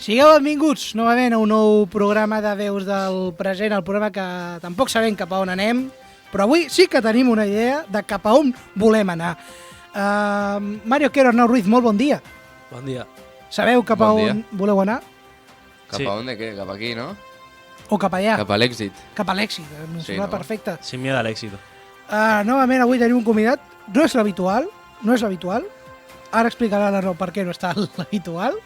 Sigueu benvinguts novament a un nou programa de Veus del Present, el programa que tampoc sabem cap a on anem, però avui sí que tenim una idea de cap a on volem anar. Mario Quero, Arnau Ruiz, molt bon dia. Bon dia. Sabeu cap a on voleu anar? Cap a on de què? Cap aquí, no? O cap allà? Cap a l'èxit. Cap a l'èxit, em sembla perfecte. Sin miedo al éxito. Novament avui tenim un convidat, no és l'habitual, ara explicarà l'Arnau per què no està l'habitual,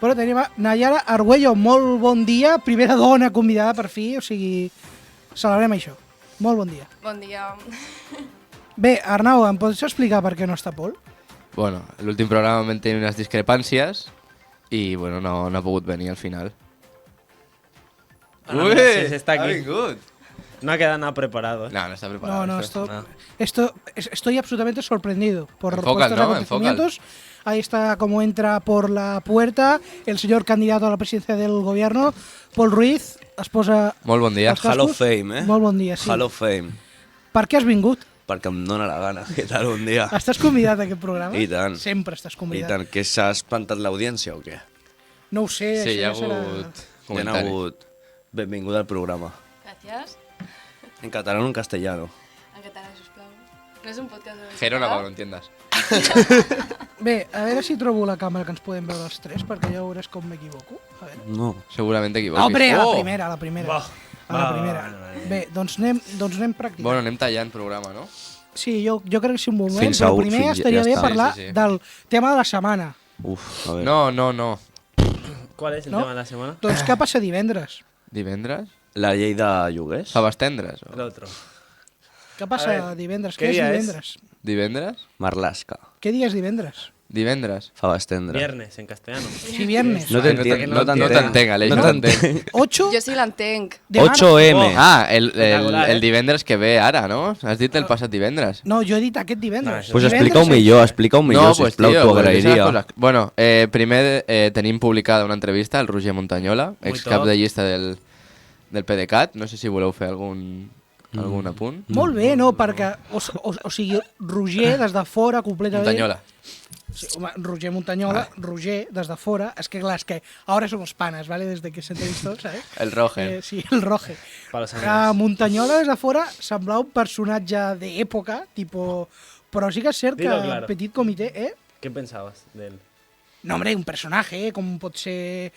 però tenim a Nayara Arguello, molt bon dia, primera dona convidada per fi, o sigui, celebrem això. Molt bon dia. Bon dia. Bé, Arnau, em pots explicar per què no està Pol? Bueno, l'últim programa vam tenir unes discrepàncies i, bueno, no ha pogut venir al final. Ui, sí, está ha aquí. vingut! No ha quedado nada preparado. No està preparat. Estoy absolutamente sorprendido por Enfoca, estos ¿no? acontecimientos. Ahí está como entra por la puerta el señor candidato a la presidencia del gobierno, Pol Ruiz, esposa... Molt bon dia. Hall of Fame, eh? Molt bon dia, sí. Hall of Fame. Per què has vingut? Perquè em dóna la gana. Què tal, bon dia? Estàs convidat a aquest programa? I tant. Sempre estàs I convidat. tant. Que s'ha espantat l'audiència o què? No ho sé, Sí, hi ha això ja serà... hagut Hi ha comentaris. hagut benvinguda al programa. Gràcies. En català o en castellano? En català, sisplau. No és un podcast de... Gerona, para que lo entiendas. Bé, a veure si trobo la càmera que ens podem veure els tres, perquè ja veuràs com m'equivoco. A veure. No. Segurament No, t'equivoquis. hombre, a la Oh! primera, a la primera. A la primera. Bé, doncs anem practicant. Bueno, anem tallant programa, no? Sí, jo crec que sí un moment, Fins però a u, primer fins- estaria ja bé està. parlar Sí. del tema de la setmana. Uf, a ver. No. ¿Cuál es el ¿No? tema de la semana? Doncs què passa divendres? Divendres? La llei de lloguers? Faves tendres? El otro. Què passa A ver, divendres? ¿qué Què és día es? divendres? Divendres? Marlaska. Què dia és divendres? Divendres? Faves tendre. Viernes, en castellano. Sí, viernes. No t'entenc. No t'entenc, Aleix, no t'entenc. 8 Jo sí l'entenc. de març. 8M. Ah, Espectacular, el divendres que ve ara, no? Has dit el passat divendres. No, jo he dit aquest divendres. No, això- Pues Divendres explica-ho millor, explica-ho millor, pues, sisplau, tio, t'ho pues, deixa agrairia. les coses. Bueno, primer tenim publicada una entrevista al Roger Montañola, Muy excap top. de llista del PDeCAT. No sé si voleu fer algun apunt. Molt bé, no? Perquè, o sigui, Roger des de fora completament... Montañola. Sí, home, Roger Montañola, Roger des de fora, és que clar, és que ahora somos panas, ¿vale? Desde que se entrevistó, ¿sabes? El Roger. Sí, el Roger. Para los amigos. Montañola des de fora semblava un personatge d'època, tipo... Però sí que és cert que Dilo claro. Petit Comité, ¿Qué pensabas de él? No, hombre, un personatge, com pot ser...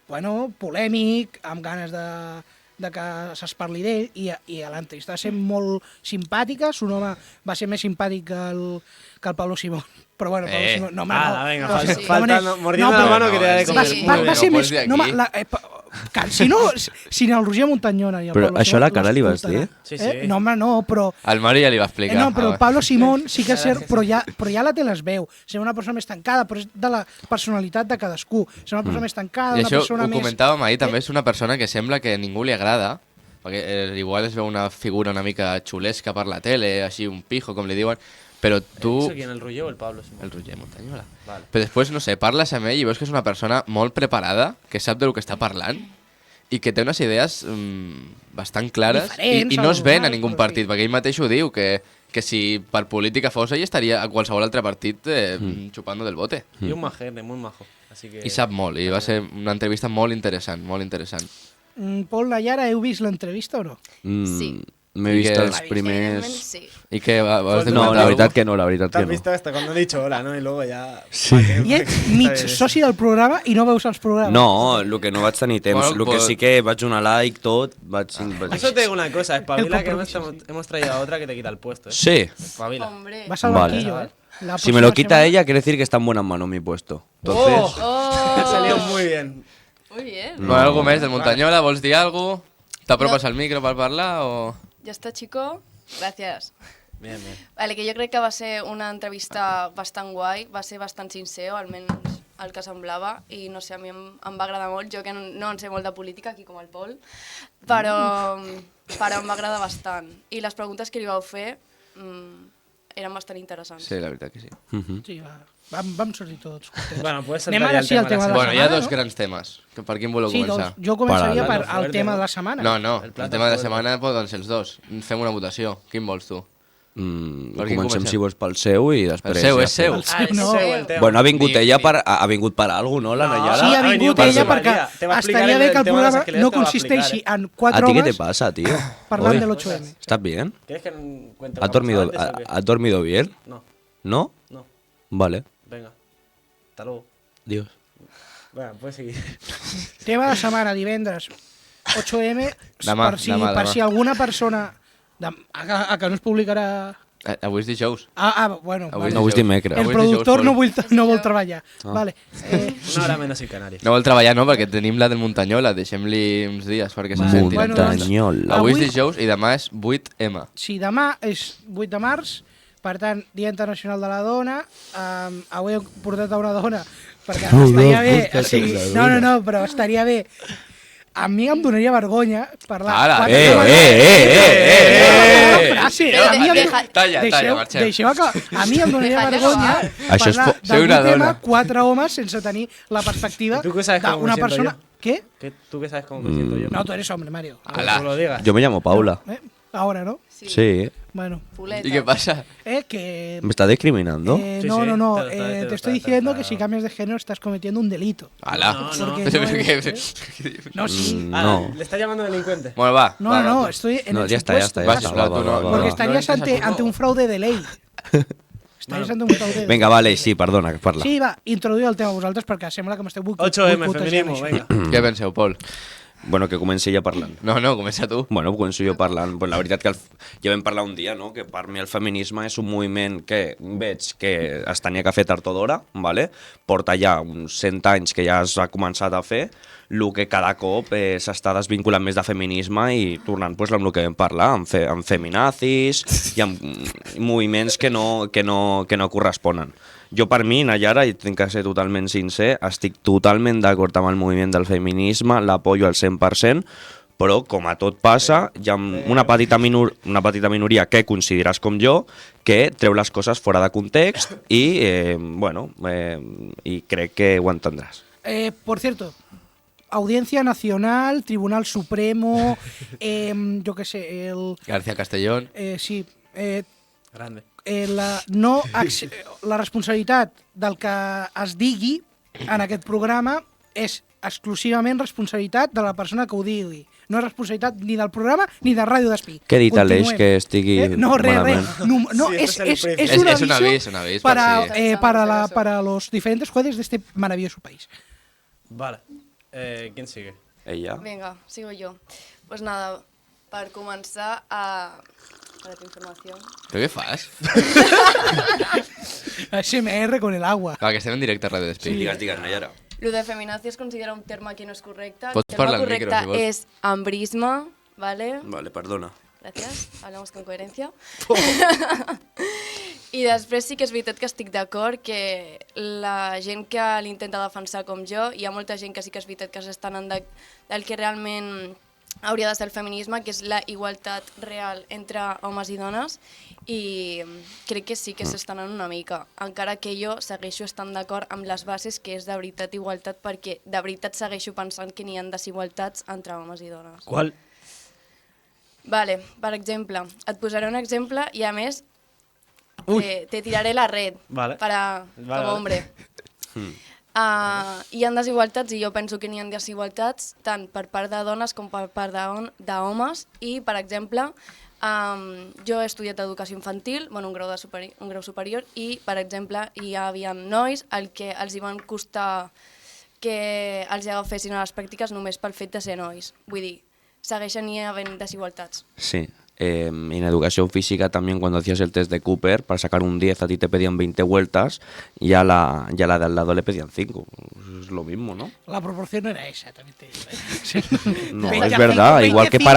bueno, polèmic, amb ganes de que se'ls parli d'ell, i a l'entrevista va ser molt simpàtica, son home va ser més simpàtic que el Pablo Simón. Però bueno, Pablo Simón... No, home, Ah, no, venga, no, sí. falta mordiendo la però- mano que te da de sí. comer. Sí. Va Muy ser bien, més... pots dir No, aquí. si ni el Roger Montañola ni el Però Pablo això a la cara li vas l'escoltarà. dir? Sí, sí. No, home, no, però... Al Mario ja li va explicar. No, però el Pablo Simón sí que és cert, Gràcies. però ja la té les veu. Ser una persona més tancada, però és de la personalitat de cadascú. Ser una persona més tancada, I una això persona ho més... comentàvem ahir, també és una persona que sembla que a ningú li agrada, perquè igual es veu una figura una mica xulesca per la tele, així un pijo, com li diuen, però tu... ¿Eso quién? ¿El Rullo o el Pablo Simón? El Roger Montañola. Vale. Però després, no sé, parles amb ell i veus que és una persona molt preparada, que sap del que està parlant, i que té unes idees bastant clares, Diferents, i no es ven a algunes, ningú però partit, perquè ell mateix ho diu, que si per política fos ell estaria a qualsevol altre partit xupando del bote. Y un majete, muy majo. Así que... I sap molt, i va ser una entrevista molt interessant, molt interessant. Pol, Nayara, heu vist l'entrevista o no? Sí. M'he I vist que- els primers... Sí. I què, vas de No, comentar la veritat alguna que no, la veritat Te que has no. visto hasta cuando he dicho hola, ¿no? Y luego ya... Sí. I ets mig soci del programa i no veus els programes. No, el que no vaig tenir temps. Bueno, El que pues- sí que vaig donar like, tot, vaig... Eso te digo una cosa, espabila El que compromiso, hemos traído a otra que te quita el puesto, ¿eh? Sí. Espabila. Hombre. Vas al Vale. banquillo, ¿eh? La Si me lo próxima quita semana- ella, quiere decir que está en buenas manos mi puesto. Entonces... Oh. Ha salido muy bien. Muy bien. Bueno, algú més del Montañola? Vols dir alguna cosa? T'apropes al micro per parlar o...? Ja està, chico. Gràcies. Bien, bien. Vale, que jo crec que va ser una entrevista bastant guai, va ser bastant sincer, o almenys el que semblava, i no sé, a mi em va agradar molt, jo que no en sé molt de política, aquí com el Pol, però em va agradar bastant. I les preguntes que li vau fer eren bastant interessants. Sí, la veritat que sí. Sí, vam sortir tots contents. Bueno, puedes Anem saltar ara ya sí al tema de la Bueno, hi ha setmana, dos no? grans temes. Que per quin voleu Sí, començar? doncs jo començaria Para per la al fuerte, tema ¿no? de la setmana. No, El el plato tema de la fuerte. setmana poden ser els dos. Fem una votació. Quin vols tu? Comencem, si vols, pel seu i després... El seu, ja és seu. fem. Ah, és No. seu el tema. Bueno, ha vingut Ni- ella ni- ha vingut per alguna cosa, no, la Nayara? Sí, ha ha vingut venido ella per perquè Maria. Te va a explicar estaria bé que el el tema de las programa alquileres, no te lo va a consisteixi explicar, en 4 ¿A ti qué te homes pasa, tío? parlant Hoy, de l'8M. ¿Estás bien? ¿Quieres que cuente lo ¿Has que dormido, pasó antes o qué? ¿Has dormido bien? No, ¿No? no. Vale. Venga. Hasta luego. Dios. Bueno, puedes seguir. Tema de setmana, divendres, 8M, Demà, per si, demà, per demà. si alguna persona... A que no es publicarà... Avui és dijous. Bueno, Avui vale. No, avui és dimecres. El Avui és productor dijous, no vol treballar. Ah. Vale. Una hora menos en Canarias. No vol treballar, no, perquè tenim la del Muntanyola. Deixem-li uns dies perquè se senti. Bueno, Muntanyola. Avui és avui- dijous i demà és 8M. Sí, demà és 8 de març, per tant, Dia Internacional de la Dona. Avui he portat a una dona perquè estaria bé... No, però estaria bé. A mi em donaria vergonya parlar... Ara, quatre homes- Frase, Però a mi em- deja- Talla, marxem. Deixeu acabar. A mi em donaria Deja de vergonya acabar. Això és parlar Soy una d'un tema dona. 4 homes sense tenir la perspectiva ¿Tú qué sabes cómo me d'una siento persona... yo? ¿Qué? ¿Tú qué sabes cómo me siento yo? No, tú eres hombre, Mario. Como Ala. tú lo digas. Yo me llamo Paula. Ahora, ¿no? Sí. Bueno. Fuleta. ¿Y qué pasa? Que... ¿Me está discriminando? Sí, no, sí, no, no. te lo Te estoy está- diciendo te que está- si cambias de género estás cometiendo un delito. Ala. No, no. Porque Pero no ¿qué- eres- No, sí. Ah, No. ¿Le está llamando delincuente? Bueno, va. No, va, no, tú. estoy en No, el ya está, ya está. supuesto Ya Vas, está. va, tú no, Porque no estarías entres a ante un fraude de ley. Estaries ante un fraude de ley. Venga, vale, sí, perdona, que parla. Sí, va, introduïu el tema vosaltres perquè sembla que m'esteu 8M, boicotejant feminismo, això. venga. Què penseu, Pol? Bueno, que comenci ja parlant. No, comença tu. Bueno, començo jo parlant. Pues la veritat que ja vam parlar un dia, no? Que per mi el feminisme és un moviment que veig que es tenia que fer tard o d'hora, ¿vale? Porta ja uns 100 anys que ja s'ha començat a fer, el que cada cop s'està desvinculant més de feminisme i tornant pues, amb el que vam parlar, amb feminazis i amb moviments que no corresponen. Jo per mi, Nayara, i tinc que ser totalment sincer, estic totalment d'acord amb el moviment del feminisme, l'apoyo al 100%, però com a tot passa, hi ha una petita minoria que consideres com jo, que treu les coses fora de context i, i crec que ho entendràs. Por cierto, Audiencia Nacional, Tribunal Supremo, yo qué sé, el... García Castellón. Sí, Grande. la responsabilitat del que es digui en aquest programa és exclusivament responsabilitat de la persona que ho digui. No és responsabilitat ni del programa ni de Ràdio Despí. Què ha dit Aleix Continuem. que estigui No, malament? No, Sí, es este es el un Es un aviso, aviso para, por si- para los diferentes jueces de este maravilloso país. Vale. ¿Quién sigue? Ella? Venga, sigo yo. Pues nada, per començar a... Para tu informació. Però què fas? SMR con el agua. Va, que estem en directe a Ràdio Despí. Digues, Nayara. Lo de feminazi es considera un terme que no és correcte. Pots El terme parlar al correcte micro, si vols. és ambrisme, ¿vale? Vale, perdona. Gracias, hablamos con coherencia. I després sí que és veritat que estic d'acord que la gent que l'intenta defensar com jo, hi ha molta gent que sí que és veritat que s'estan del que realment hauria de ser el feminisme, que és la igualtat real entre homes i dones, i crec que sí que s'estan en una mica, encara que jo segueixo estant d'acord amb les bases que és de veritat igualtat, perquè de veritat segueixo pensant que n'hi ha desigualtats entre homes i dones. ¿Cuál? Vale, per exemple, et posaré un exemple i a més te tiraré la red Vale. para, Vale, como vale. hombre. Hi ha desigualtats i jo penso que n'hi ha desigualtats tant per part de dones com per part d'homes i, per exemple, jo he estudiat educació infantil, bueno, un grau superior i, per exemple, hi havia nois al que els hi van costar que els agafessin a les pràctiques només pel fet de ser nois. Vull dir, segueixen havent desigualtats. Sí. En educación física también cuando hacías el test de Cooper, para sacar un 10 a ti te pedían 20 vueltas y a la de al lado le pedían 5. Es lo mismo, ¿no? La proporción no era esa, también te digo. Sí. No, 20 es a verdad. 5, Igual que 25.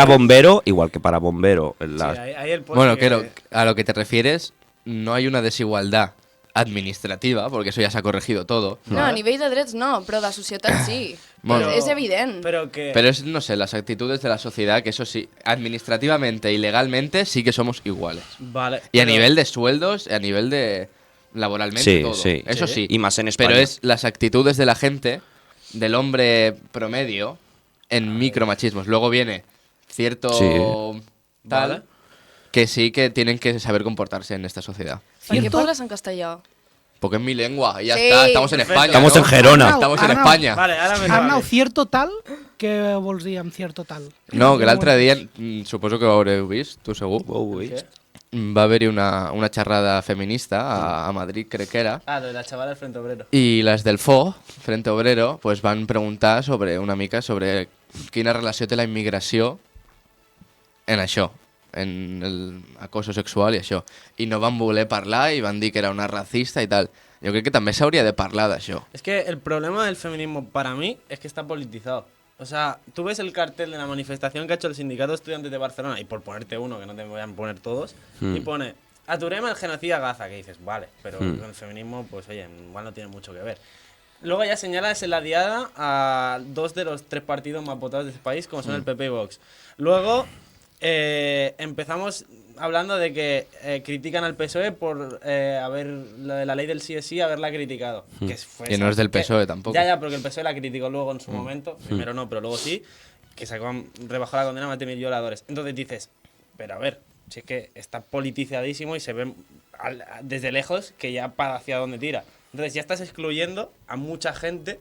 para bombero. En Sí, las... ahí el post Bueno, que- a lo que te refieres, no hay una desigualdad administrativa, porque eso ya se ha corregido todo. No, a nivell de drets no, però de societat sí. Bueno. És evident. Pero que... Pero es, no sé, las actitudes de la sociedad, que eso sí, administrativamente y legalmente sí que somos iguales. Vale. Y a pero- nivel de sueldos, a nivel de laboralmente, Sí, todo. sí. Eso sí. Y más en España. Pero es las actitudes de la gente, del hombre promedio, en micromachismos. Luego viene cierto Sí. tal, Vale. que sí que tienen que saber comportarse en esta sociedad. ¿Por qué ¿Cierto? hablas en castellano? Porque es mi lengua y ya Sí. está, estamos en Perfecto. España. Estamos ¿no? en Gerona. Estamos en Arnau. España. Vale, ara me Arnau, vale. cierto tal? Què vols dir amb cierto tal? No, que l'altre dia, suposo que ho haureu vist, tu segur, ¿Qué? va haver-hi una xerrada feminista a Madrid, crec que era, Ah, lo de la chavala del Frente Obrero. i les del FO, Frente Obrero, pues van preguntar sobre una mica sobre quina relació té la immigració en això, en el acoso sexual i això. I no van voler parlar i van dir que era una racista i tal. Jo crec que també s'hauria de parlar d'això. Es que el problema del feminismo para mí es que está politizado. O sea, tú ves el cartel de la manifestación que ha hecho el Sindicato de Estudiantes de Barcelona, y por ponerte uno, que no te voy a poner todos, y pone, aturem el genocida a Gaza, que dices, vale, pero con el feminismo, pues oye, igual no tiene mucho que ver. Luego ya señalas en la diada a 2 de los 3 partidos más votados de este país, como son el PP y Vox. Luego empezamos hablando de que critican al PSOE por haber lo de la ley del sí es sí, haberla criticado. Que no es del PSOE tampoco. Ya, porque el PSOE la criticó luego en su momento. Primero no, pero luego sí. Que rebajó la condena a más de 1.000 violadores. Entonces dices, pero a ver, si es que está politizadísimo y se ve desde lejos que ya para hacia dónde tira. Entonces ya estás excluyendo a mucha gente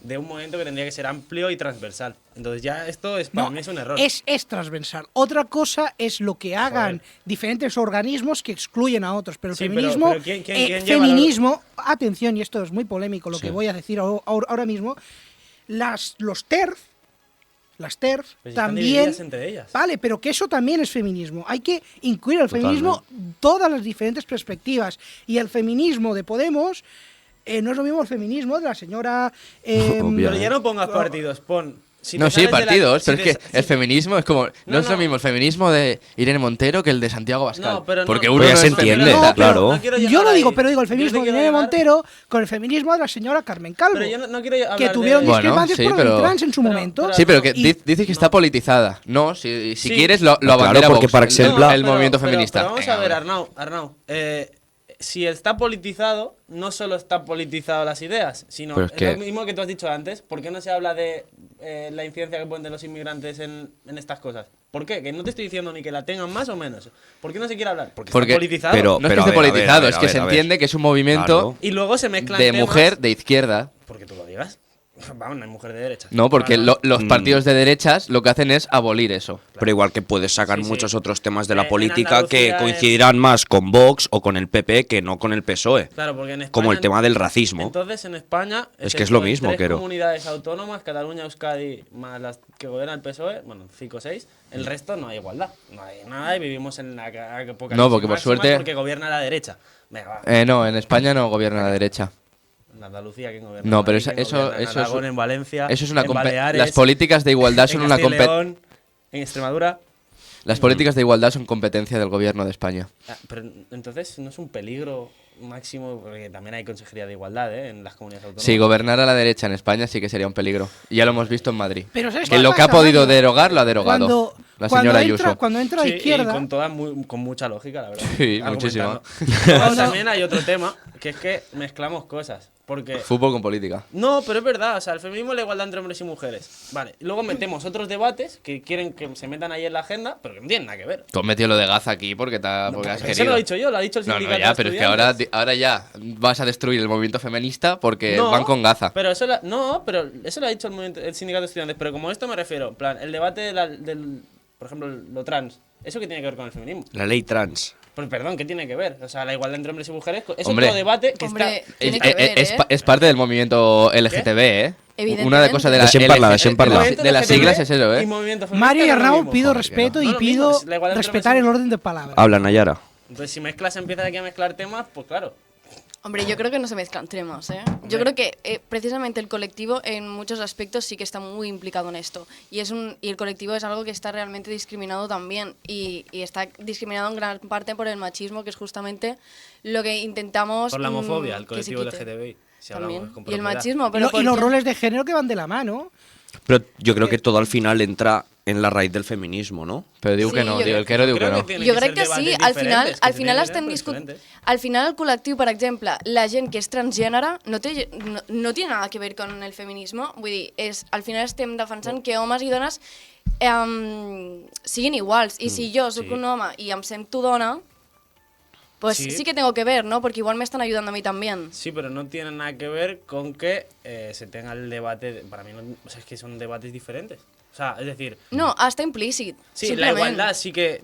de un movimiento que tendría que ser amplio y transversal. Entonces ya esto es para mí es un error. Es transversal. Otra cosa es lo que hagan diferentes organismos que excluyen a otros. Pero el Sí, feminismo, pero ¿quién lleva feminismo, atención, y esto es muy polémico lo que voy a decir ahora mismo, las TERF Pues están también... divididas entre ellas. Vale, pero que eso también es feminismo. Hay que incluir al feminismo todas las diferentes perspectivas. Y el feminismo de Podemos no es lo mismo el feminismo de la señora... Pero ya no pongas partidos, pon... si No, te sí, sales de la- partidos, si pero te- es que el feminismo es como... No, es lo no. mismo el feminismo de Irene Montero que el de Santiago Abascal. No, pero no. porque Pero uno ya no se es entiende, feminista. No, claro. no quiero yo llegar lo digo, ahí. pero digo el Yo feminismo te de quiero Irene llegar- Montero con el feminismo de la señora Carmen Calvo. Pero yo no quiero hablar que tuvieron de... Bueno, discrepancias sí, por el pero- trans en su pero- momento. pero- Sí, pero que Y- dices que está politizada. No, si Sí. quieres lo Claro, abandera porque, Vox, por ejemplo- el movimiento feminista. Pero vamos Venga, a ver, hombre. Arnau. Si está politizado, no solo está politizado las ideas, sino Pero es es que- lo mismo que tú has dicho antes. ¿Por qué no se habla de la incidencia que pueden tener los inmigrantes en estas cosas? ¿Por qué? Que no te estoy diciendo ni que la tengan más o menos. ¿Por qué no se quiere hablar? Porque Porque- está politizado. pero- No es que a esté ver, a ver, politizado, a ver, es que a se ver. entiende que es un movimiento Claro. Y luego se mezclan de temas- mujer de izquierda. Porque tú lo digas. Vamos, no hay mujer de derecha. No, porque Vale. los partidos de derechas lo que hacen es abolir eso. Pero igual que puedes sacar Sí, sí. muchos otros temas de la En política que Andalucía, coincidirán más con Vox o con el PP que no con el PSOE. Claro, porque en España, Como el tema del racismo. Entonces, en España, Es que es lo excepto en mismo, 3 Quero. comunidades autónomas, Cataluña, Euskadi, más las que gobierna el PSOE, bueno, 5 o 6, el resto no hay igualdad. No hay nada y vivimos en la época No, porque por suerte- porque gobierna la derecha. Venga, va. No, en España no gobierna la derecha. En Andalucía, ¿quién gobierna? No, En pero Madrid, ¿quién eso gobierna? En es Aragón, en Valencia, eso es una en compe- Baleares, las políticas de igualdad son en una Castilla y compe- León, en Extremadura. Las políticas de igualdad son competencia del gobierno de España. Ah, pero entonces no es un peligro máximo, porque también hay consejería de igualdad en las comunidades autónomas. Si gobernara la derecha en España sí que sería un peligro. Y ya lo hemos visto en Madrid. Pero ¿sabes Que qué lo que ha pasa, podido Mario? derogar, lo ha derogado. La señora Ayuso. Cuando entra a Sí, izquierda... y con mucha lógica, la verdad. Sí, argumentando. muchísima. Luego también hay otro tema, que es que mezclamos cosas. Porque. Fútbol con política. No, pero es verdad, o sea, el feminismo es la igualdad entre hombres y mujeres. Vale, y luego metemos otros debates que quieren que se metan ahí en la agenda, pero que no tienen nada que ver. Tú has metido lo de Gaza aquí porque, porque has Eso querido. lo he dicho yo, lo ha dicho el No, sindicato. no, ya, de pero es que ahora, estudiantes. ahora ya vas a destruir el movimiento feminista porque No, van con Gaza. Pero eso no, pero eso lo ha dicho el sindicato de estudiantes. Pero como esto me refiero, en plan, el debate del, por ejemplo, lo trans, ¿eso qué tiene que ver con el feminismo? La ley trans. Pues perdón, ¿qué tiene que ver? O sea, la igualdad entre hombres y mujeres es Hombre. otro debate que Hombre, está. tiene que ver, Es parte del movimiento LGTB, ¿eh? Evidentemente. Una de cosas de la Deixem parlar, deixem parlar. Movimiento de las LGTB siglas es eso, y ¿eh? movimiento feminista Mario y no es lo Arnau, mismo. pido respeto No y lo pido mismo, es la igualdad entre respetar el hombres y orden de palabra. Habla, Nayara. Entonces, si mezclas, empiezas aquí a mezclar temas, pues claro. Hombre, yo creo que no se mezclan temas, ¿eh? Yo creo que precisamente el colectivo en muchos aspectos sí que está muy implicado en esto. Y el colectivo es algo que está realmente discriminado también. Y está discriminado en gran parte por el machismo, que es justamente lo que intentamos... Por la homofobia, el que se colectivo quite. LGTBI. Si hablamos También. con Y el propiedad. machismo, Y pero y los porque- roles de género que van de la mano. Pero yo creo que todo al final entra en la raíz del feminismo, ¿no? Però diu Sí, que no, jo el Quero diu que no. tienen Jo que crec ser que sí, debates al final, diferentes, que al se final tienen que estem ser discutint... diferentes. Al final el col·lectiu, per exemple, la gent que és transgènere no tiene nada que ver con el feminismo. Vull dir, al final estem defensant que homes i dones siguin iguals. I si jo sóc un home i em sento dona, pues sí que tengo que ver, ¿no? Porque igual me están ayudando a mí también. Sí, pero no tiene nada que ver con que se tenga el debate. Para mí, o sea, es que son debates diferentes. O sea, es decir, No, hasta implícit. sí, simplement. la igualdad sí que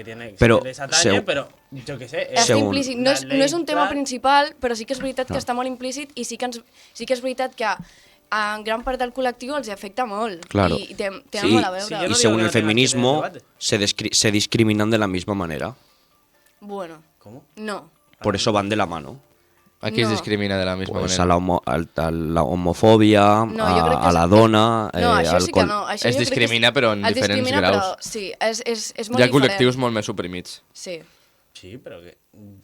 tiene, Pero sí que les atañe, pero yo qué sé. Està Según implícit. la No és un tema ley, principal, però sí que és veritat que està molt implícit i sí que és veritat que a gran part del col·lectiu els afecta molt. Claro. I tenen Sí, molt a veure. sí, yo no y digo según que el no tenga que feminismo tener debate. se discriminan de la misma manera. Bueno, ¿Cómo? no. Por eso van de la mano. Aquí es No. discrimina de la misma Pues manera. a la homofobia, No, jo crec que a la és- dona, No, això al sí que no. Això Es jo crec que discrimina, però en es diferents discrimina, graus. Però, sí, és molt Hi ha diferent. col·lectius molt més suprimits. Sí. Sí, pero que.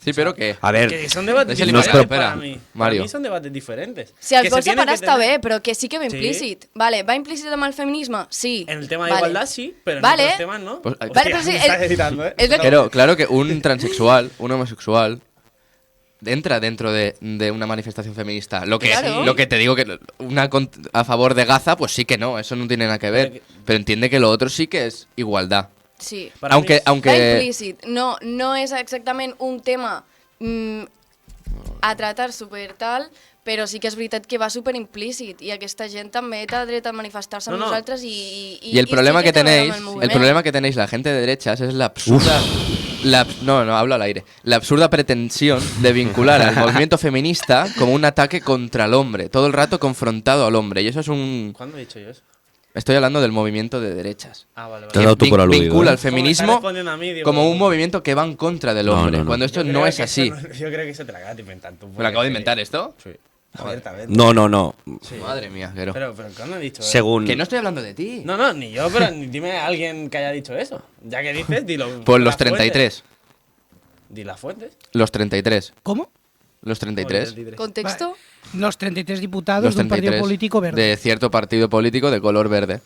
Sí, però què? A ver, Que son debates Deixa-li diferentes parlar, para espera. mí. Mario. Para mí son debates diferentes. Si els Que se vols tienen separar que està tener- bé, però que sí que va Sí. implícit. Vale, va implícit amb el feminisme? Sí. En el tema de Vale. igualdad sí, pero en Vale. otros temas no. Pues- Hostia, Vale, pero sí, me estás gritando, ¿eh? es lo que- Pero claro que un transexual, un homosexual, entra dentro de una manifestación feminista. Lo que, Claro. lo que te digo que a favor de Gaza, pues sí que no, eso no tiene nada que ver. Pero entiende que lo otro sí que es igualdad. Sí. Para mí es- Va Aunque implícit. No és exactament un tema a tratar super tal, però sí que és veritat que va super implícit i aquesta gent també té dret a manifestar-se amb No, no. nosaltres y el sí problema que té a veure amb tenéis, el el moviment. problema que tenéis la gente de derechas es la absurda no, hablo al aire. La absurda pretensión de vincular al movimiento feminista como un ataque contra el hombre, todo el rato confrontado al hombre. Y eso es un... ¿Cuándo he dicho yo eso? Estoy hablando del movimiento de derechas. Ah, vale, Te he vale. dado tú por aludido, Vincula ¿eh? el feminismo Como me está respondiendo a mí, digo, como un movimiento que va en contra del No, hombre, no, no. cuando esto yo no creo es que así. eso no- yo creo que eso te la acabas de inventar tú. ¿Me lo acabo de inventar esto? Sí. Abiertamente. no. Madre mía, Gero. Pero ¿cuándo he dicho eso? Según... Que no estoy hablando de ti. No, ni yo, pero dime a alguien que haya dicho eso. Ya que dices, dilo. Pues las los 33. fuentes. Di las fuentes. Los 33. ¿Cómo? Los 33. Contexto? Los 33 diputados Los de un partido 33 político verde. de cierto partido político de color verde.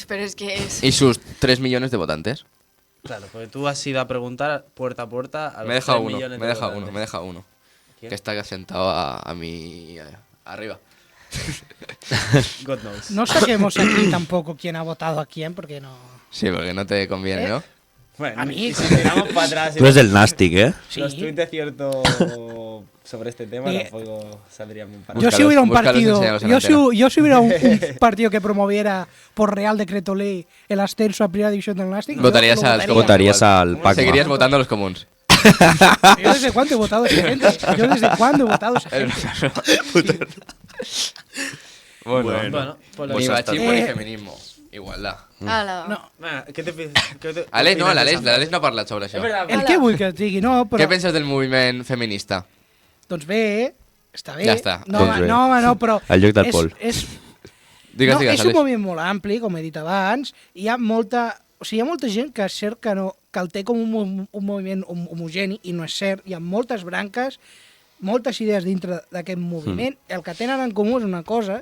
Però és que és... Y sus 3 millones de votantes. Claro, porque tú has ido a preguntar puerta a puerta a los Me deja 3 uno, millones me de deja votantes. uno, me deja uno. ¿Quién? Que está sentado a mi... arriba. God knows. No saquemos aquí tampoco quién ha votado a quién, porque no... Sí, porque no te conviene, ¿no? Bueno, A mí- y si tiramos para atrás y Tú eres del Nastic, ¿eh? Sí. los tweets de cierto sobre este tema Eh, tampoco saldrían muy para Yo Búscalos, si hubiera un búscalos, partido, enséñalos en yo antena. si hubiera un partido que promoviera por Real Decreto Ley el ascenso a Primera División del Nastic, Votarías yo lo al votaría. Votarías al Pacma. Seguirías votando a los comuns. Yo desde cuándo he votado a esa gente. Yo desde cuándo he votado a esa gente. Bueno, Bueno, pues lo ni que- machismo ni Eh, feminismo. Igualdad. Ala. No. Venga, ¿qué te Aleix no, l'Aleix no ha parlat sobre això. Es verdad, El que vull que et digui, no, però... Què penses del moviment feminista? Doncs bé, està bé. Ja està. No, Doncs home, bé. no, home, no, però... Al lloc del és, Pol. És, Digues, no, digues, és un Aleix. moviment molt ampli, com he dit abans. Hi ha molta... O sigui, hi ha molta gent que és cert que, no, que el té com un moviment homogeni, i no és cert. Hi ha moltes branques, moltes idees dintre d'aquest moviment. El que tenen en comú és una cosa,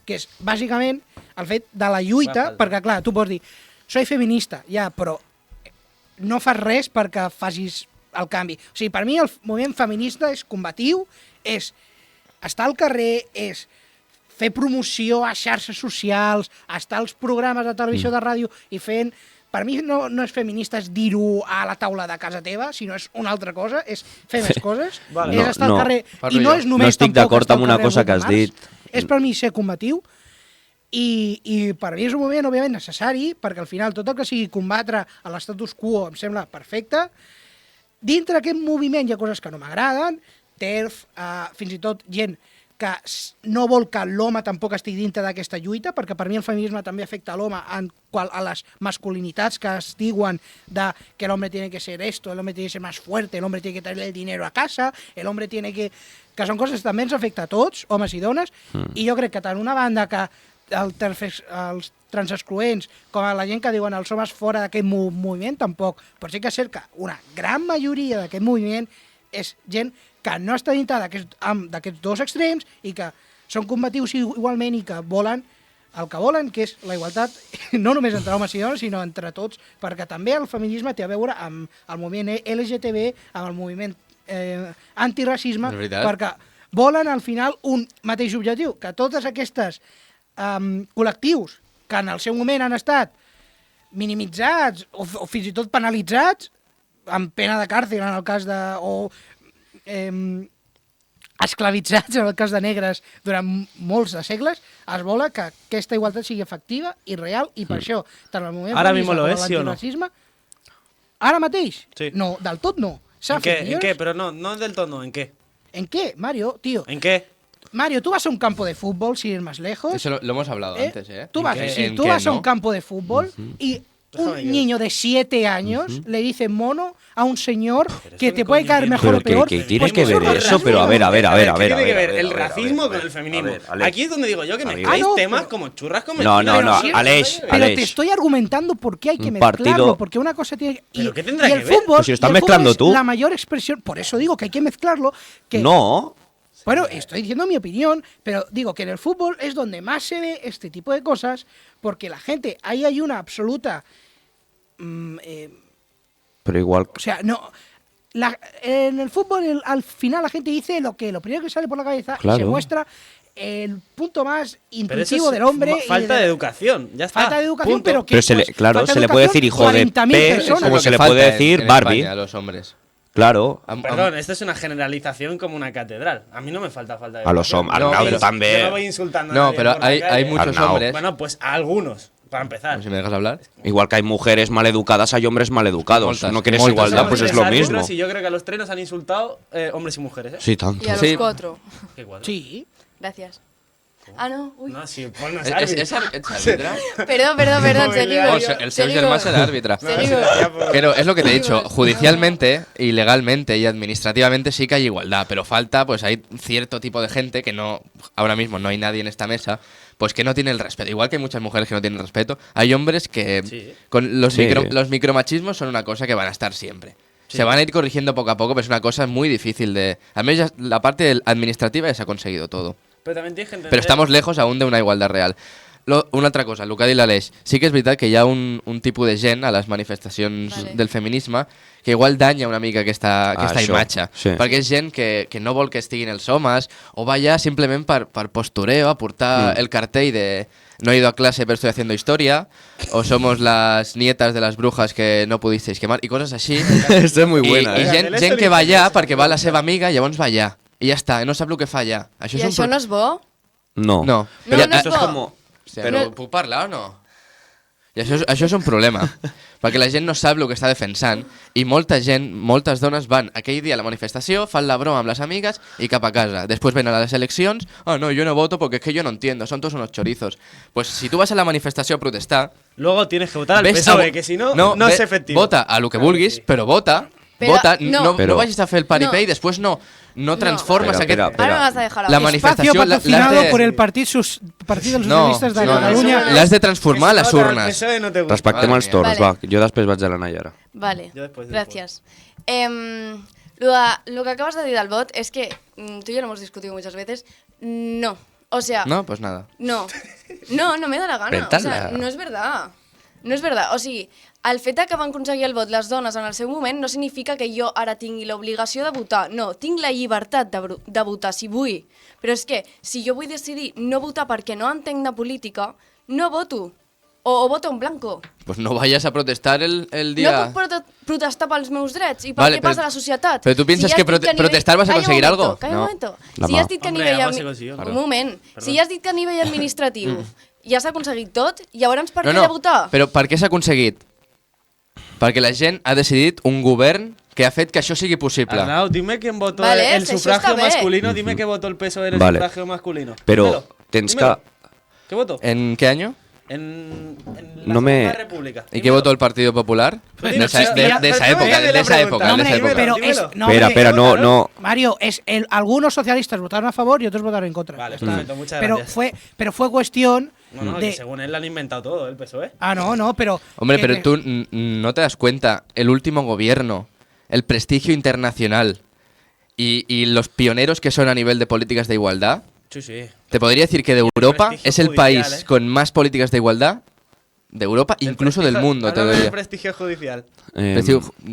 que és bàsicament el fet de la lluita, perquè clar, tu pots dir, soy feminista, ja, però no fas res perquè facis el canvi. O sigui, per mi el moviment feminista és combatiu, és estar al carrer, és fer promoció a xarxes socials, estar als programes de televisió, de ràdio i fent... Per mi no és feminista, és dir-ho a la taula de casa teva, sinó és una altra cosa, és fer més coses, Vale. és estar No, al carrer. parlo I no jo. és només No estic tampoc d'acord estar al amb una carrer cosa el que 8 has de març. dit. És per mi ser combatiu i per mi és un moviment, òbviament, necessari, perquè al final tot el que sigui combatre a l'estatus quo em sembla perfecte. Dintre d'aquest moviment hi ha coses que no m'agraden, TERF, fins i tot gent que no vol que l'home tampoc estigui dintre d'aquesta lluita, perquè per mi el feminisme també afecta a l'home a les masculinitats que es diuen de que l'home tiene que ser esto, el hombre tiene que ser más fuerte, el hombre tiene que traer el dinero a casa, el hombre tiene que són coses que també ens afecta a tots, homes i dones, i jo crec que tant una banda que els transexcloents com a la gent que diuen els homes fora d'aquest moviment tampoc, però sí que és cert que una gran majoria d'aquest moviment és gent que no està dintre d'aquests dos extrems i que són combatius igualment i que volen el que volen, que és la igualtat no només entre homes i dones, sinó entre tots, perquè també el feminisme té a veure amb el moviment LGTB, amb el moviment antiracisme, És veritat. perquè volen al final un mateix objectiu, que totes aquestes col·lectius que en el seu moment han estat minimitzats o fins i tot penalitzats amb pena de càrcel en el cas de... o esclavitzats en el cas de negres durant molts de segles, es vol que aquesta igualtat sigui efectiva i real, i per això, tant el moviment Ara feminista mismo lo com es, ¿sí o no? l'antiracisme, ara mateix? Sí. No, del tot no. S'ha ¿En qué? fet ¿En millores. qué? Pero no del todo, no. ¿En qué? ¿En qué, Mario? Tío, ¿En qué? Mario, tú vas a un campo de fútbol, sin ir más lejos. Eso lo hemos hablado antes, ¿eh? Tú vas, qué? sí, ¿En tú qué, vas a no? un campo de fútbol y un Déjame niño de 7 años le dice mono a un señor que eso te no puede coño caer tiene. mejor Pero o peor. que tiene pues que eso ver no es eso, racismo. pero a ver, ¿Qué tiene que ver a ver, el a ver, racismo a ver, con el feminismo? a ver, Alex. Aquí es donde digo yo que Amigo. mezcláis no, temas pero- como churras con No, mentiras. no, sí, Alex, Pero Alex. te estoy argumentando por qué hay que Un mezclarlo, partido- porque una cosa tiene y, ¿Pero qué tendrá y que el ver? fútbol, Pues si lo estás y el fútbol mezclando es tú. la mayor expresión, por eso digo que hay que mezclarlo, que No, bueno, estoy diciendo mi opinión, pero digo que en el fútbol es donde más se ve este tipo de cosas, porque la gente, ahí hay una absoluta... pero igual. o sea, no... en el fútbol, al final, la gente dice lo primero que sale por la cabeza y se Claro. muestra el punto más Pero eso intuitivo es del hombre. y falta de educación, ya está. Falta de educación, punto. pero que... Pero se le, pues, claro, falta se de le puede educación, decir hijo de 40.000 P, personas. como Lo se que le falta puede decir en Barbie. España a los hombres. Claro, Perdón, esto es una generalización como una catedral. A mí no me falta de a los educación. hombres. No, Arnau pero- també. Yo no voy insultando a No, nadie pero por la hay calle. muchos Arnau. hombres... Bueno, pues a algunos, para empezar. Si me dejas hablar. Igual que hay mujeres maleducadas, hay hombres maleducados. Moltes, No quieres moltes igualdad, hombres. pues es Los lo mismo. árbitros, y yo creo que a los tres nos han insultado hombres y mujeres, ¿eh? Sí, tanto. Y a los Sí. 4. Qué cuadro. Sí. Gracias. Ah, no, uy. No, sí, ponnos És árbitros. àrbitre? Perdón, seguimos. Oh, el seu germà serà àrbitre. Seguimos. Pero es lo que te he dicho, judicialmente y legalmente y administrativamente sí que hay igualdad, pero falta, pues hay cierto tipo de gente que no, ahora mismo no hay nadie en esta mesa, pues que no tiene el respeto. Igual que hay muchas mujeres que no tienen respeto, hay hombres que Sí. con los, Sí. los micromachismos son una cosa que van a estar siempre. Se van a ir corrigiendo poco a poco, pero es una cosa muy difícil de... A mí la parte administrativa ya se ha conseguido todo. Pero también tienes que entender... Pero estamos lejos aún de una igualdad real. Una altra cosa, el que ha dit l'Aleix, sí que és veritat que hi ha un tipus de gent a les manifestacions Vale. del feminisme que igual danya una mica aquesta Això, imatge, sí. perquè és gent que no vol que estiguin els homes o va allà simplement per postureo, a portar el cartell de no he ido a clase pero estoy haciendo historia, o somos las nietas de las brujas que no pudisteis quemar, i coses així. Esto es muy buena, I ¿eh? gent que va allà perquè va la seva amiga i llavors va allà. I ja està, no sap el que fa allà. Això I és un això no és bo? No. No. No, Però- no és Esto es bo. como. Hòstia, Però- però puc parlar o no? I això és un problema, perquè la gent no sap el que està defensant i molta gent, moltes dones van aquell dia a la manifestació, fan la broma amb les amigues i cap a casa. Després ven a les eleccions, no, yo no voto porque es que yo no entiendo, son todos unos chorizos. Pues si tú vas a la manifestació a protestar, Luego tienes que votar al ves PSOE, a- que si no, no es efectivo. Vota a lo que vulguis, sí. però vota, Però vota, no. no Però- vagis a fer el paripé No. i després no transformes Espera, aquest... espera. Ahora me vas a dejar La hablar. manifestació Espacio patrocinado l'has de- por el Partido de los No, Socialistas de no, Cataluña. l'has de transformar a les Que si votas al urnes. PSOE no te gusta. Respectem Madre els mía. toros, Vale. va. Jo després vaig a la Nayara. Vale, Yo después del gracias. Lo que acabas de decir del bot es que tú y yo lo hemos discutido muchas veces. No. O sea, No, pues nada. no. No me da la gana. O sea, Pentala. no és verdad. No és verdad. O sigui, el fet de que van aconseguir el vot les dones en el seu moment no significa que jo ara tingui l'obligació de votar. No, tinc la llibertat de votar si vull. Però és que si jo vull decidir no votar perquè no entenc de política, no voto. O voto en blanco. Pues no vayas a protestar el día... No puc protestar pels meus drets i pel Vale, que passa però- a la societat. però tu pienses ja que has dit a nivell- protestar vas a Calla un conseguir momento, algo? Calla No. un momento. La Si mà. ja has dit que a Hombre, nivell... algo se consiguió, Un no? moment. Si ja has dit que a nivell administratiu ja s'ha aconseguit tot, llavors per No, què no, he de votar? però per què s'ha aconseguit? Perquè la gent ha decidit un govern que ha fet que això sigui possible. Arnau, dime quién votó Vale, el eso sufragio está bien. masculino. Dime que votó el PSOE en el Vale. sufragio masculino. Però Dímelo, tens dímelo. que... ¿Qué votó? ¿En qué año? En No la me- Segunda República. ¿Y qué votó el Partido Popular? Pero De dime, esa, pero- de- pero- de esa pero época, dímelo de la esa pregunta. época, No, de esa hombre, época. pero Dímelo. es, no, Espera, hombre, espera, no. Mario, algunos socialistas votaron a favor y otros votaron en contra. Vale, Ya está. perfecto, muchas pero gracias. fue cuestión No, no, de... que según él lo han inventado todo, el PSOE. Ah, no, pero... Hombre, que- pero tú no te das cuenta, el último gobierno, el prestigio internacional y los pioneros que son a nivel de políticas de igualdad, Sí, sí. Te podría decir que de Y el Europa prestigio es el judicial, país ¿eh? con más políticas de igualdad de Europa, El incluso del prestigio- mundo, te háblame del diría. prestigio judicial.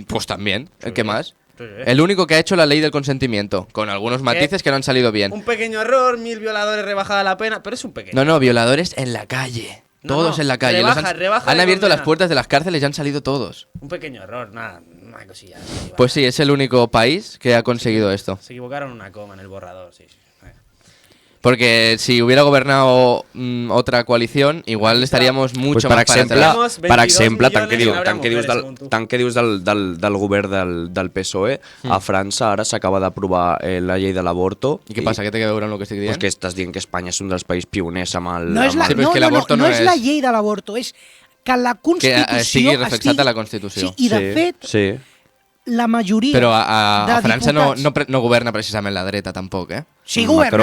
Pues también, ¿el qué más? Sí. El único que ha hecho la ley del consentimiento, con algunos matices que no han salido bien. Un pequeño error, 1000 violadores rebajada la pena, pero es un pequeño. No, violadores en la calle. No, Todos no, en la calle. rebaja Han de abierto las condena. puertas de las cárceles y han salido todos. Un pequeño error, nada, una cosilla. Ahí va. Pues sí, es el único país que ha conseguido esto. Se equivocaron una coma en el borrador, sí. Porque si hubiera gobernado otra coalición, igual estaríamos mucho Pues, más para atrás. Tenemos per 22 exemple, tant que, milions i diu, no haurà tant que dius, mujeres, segons tu. tant que dius del govern del PSOE, a França ara s'acaba d'aprovar la llei de l'avorto. I què passa? Què té a veure amb el que estic dient? Pues que estàs dient que Espanya és un dels països pioners amb el... No és la, Sí, però és no, que no, l'avorto no, no no és és- la llei de l'avorto, és que la Constitució estigui reflexat a la Constitució. Sí, i de fet, Sí. la majoria Però a de França diputats- no governa precisament la dreta, tampoc, eh? Sí, governa.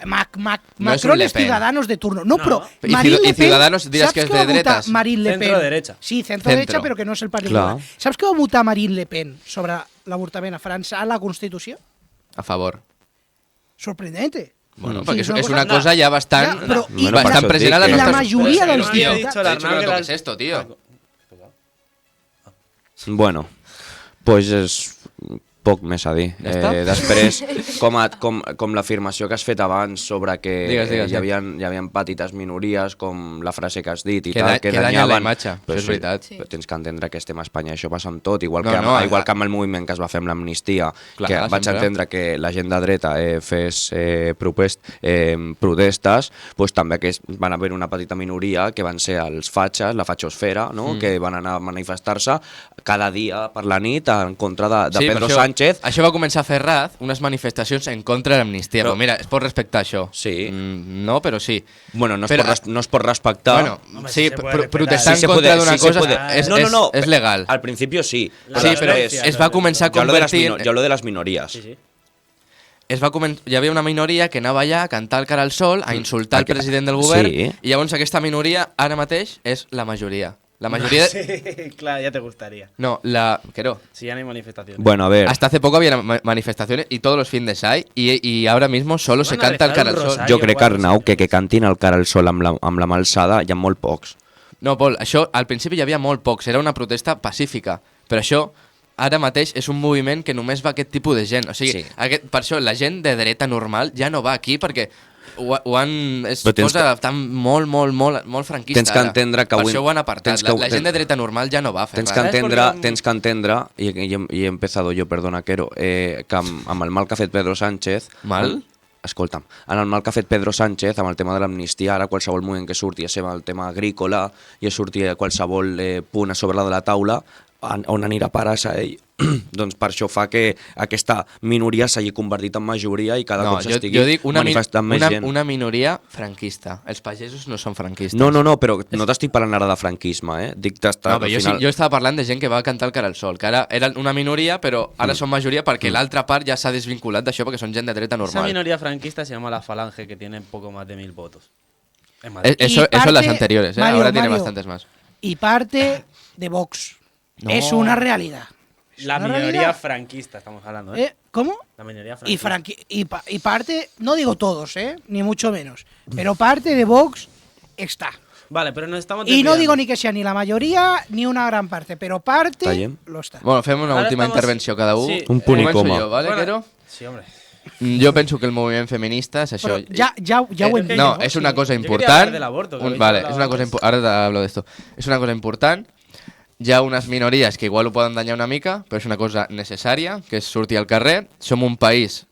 Macron. No és un Macron Le és Pen. Ciudadanos de turno. No, No. però I Marine Ciu- Le i Pen, Ciudadanos diries saps que és va de votar dretes? Marine Le Pen? Centro-derecha. Sí, centro-derecha, Centro. però que no és el Partit Clar. Popular. Saps què va votar Marine Le Pen sobre l'avortament a França a la Constitució? A favor. Sorprendente. Bueno, Sí, perquè és és una una cosa ja bastant, Ja, però- Bueno, per bastant això et present dic a les que- La nostres... majoria Pero dels no había diputats... dicho el He dicho que no Arnau que toques las- esto, tío. Bueno, pues és poc més a dir. Ja està? Després, com l'afirmació que has fet abans sobre que Digues, hi havia petites minories, com la frase que has dit i Que tal, da- que danyen danyaven... la imatge, Però això és veritat. Sí. Però tens que entendre que estem a Espanya, això passa amb tot, igual, No, que, no, igual que amb el moviment que es va fer amb l'amnistia, Clar, que vaig sempre. entendre que la gent de dreta fes protestes, doncs també que van haver una petita minoria que van ser els fatxes, la fatxosfera, no? Que van anar a manifestar-se cada dia per la nit en contra de Sí, Pedro però Sánchez. Això va començar a Ferraz, unes manifestacions en contra de l'amnistia. Però mira, es pot respectar això. Sí. No, però sí. Bueno, no es, Però- no es pot respectar. Bueno, Hombre, sí, sí se puede respetar. protestar Sí se en contra puede, d'una sí se cosa puede. és, No, és legal. Al principio sí. La Sí, però violencia, es va començar a Yo hablo de las convertir... yo hablo de las minorías. Sí, sí. Hi havia una minoria que anava allà a cantar el cara al sol, a insultar el president del govern, Sí. i llavors aquesta minoria ara mateix és la majoria. La majoria... Sí, claro, ya te gustaría. No, ¿Qué no? Si ya no hay manifestaciones. Bueno, a ver. Hasta hace poco había manifestaciones y todos los fines hay y ahora mismo solo se Van a canta el rezar cara un al sol. rosario. Jo crec, Igual, Arnau, sí. que cantin el cara al sol amb la mà alçada hi ha molt pocs. No, Pol, això al principi hi havia molt pocs, era una protesta pacífica, però això ara mateix és un moviment que només va a aquest tipus de gent. O sigui, Sí. per això la gent de dreta normal ja no va aquí perquè ho han... És Però tens cosa tan molt franquista. Tens que ara. entendre que per ho- això ho han apartat. tens que- La gent de dreta normal ja no va a fer Tens que res. entendre, i he empezado yo, perdona, Quero, que amb el mal que ha fet Pedro Sánchez... Mal? Escolta'm, en el mal que ha fet Pedro Sánchez amb el tema de l'amnistia, ara qualsevol moment que surti, ja sigui el tema agrícola, ja surti qualsevol punt a sobre de la taula, on anirà a parar-se ell. Doncs per això fa que aquesta minoria s'hagi convertit en majoria i cada No, cop s'estigui jo dic manifestant més gent. una minoria franquista. Els pagesos no són franquistes. No, però no t'estic parlant ara de franquisme, Dic No, però jo estava parlant de gent que va cantar el cara al sol, que ara eren una minoria, però ara són majoria perquè l'altra part ja s'ha desvinculat d'això perquè són gent de dreta Esa normal. minoría franquista se llama la Falange, que tiene poco más de 1000 votos. En Eh, Madrid. Eso, Y eso en las parte- anteriores, Mario, ahora tiene Mario. bastantes más. Y parte de Vox. No. Es una realidad. La ¿Una minoría realidad? franquista estamos hablando, ¿eh? ¿Cómo? La minoría Y, franquista. y parte, no digo todos, ni mucho menos, pero parte de Vox está. Vale, pero nos estamos Y no desviando. digo ni que sea ni la mayoría ni una gran parte, pero parte Tallem. lo está. Bueno, fem una Ara última estamos- intervenció cada un. Sí. Un punt i Començo coma. jo, ¿vale, Bueno, Quero? Sí, hombre. Jo penso que el moviment feminista és això. Pero ya ho Creo que entiendo. No, es una cosa Yo quería importante. hablar del aborto, que habéis Vale, hablado es una cosa antes. ahora te hablo de esto. Es una cosa important. Hi ha unes minories que igual ho poden danyar una mica, però és una cosa necessària, que és sortir al carrer. Som un país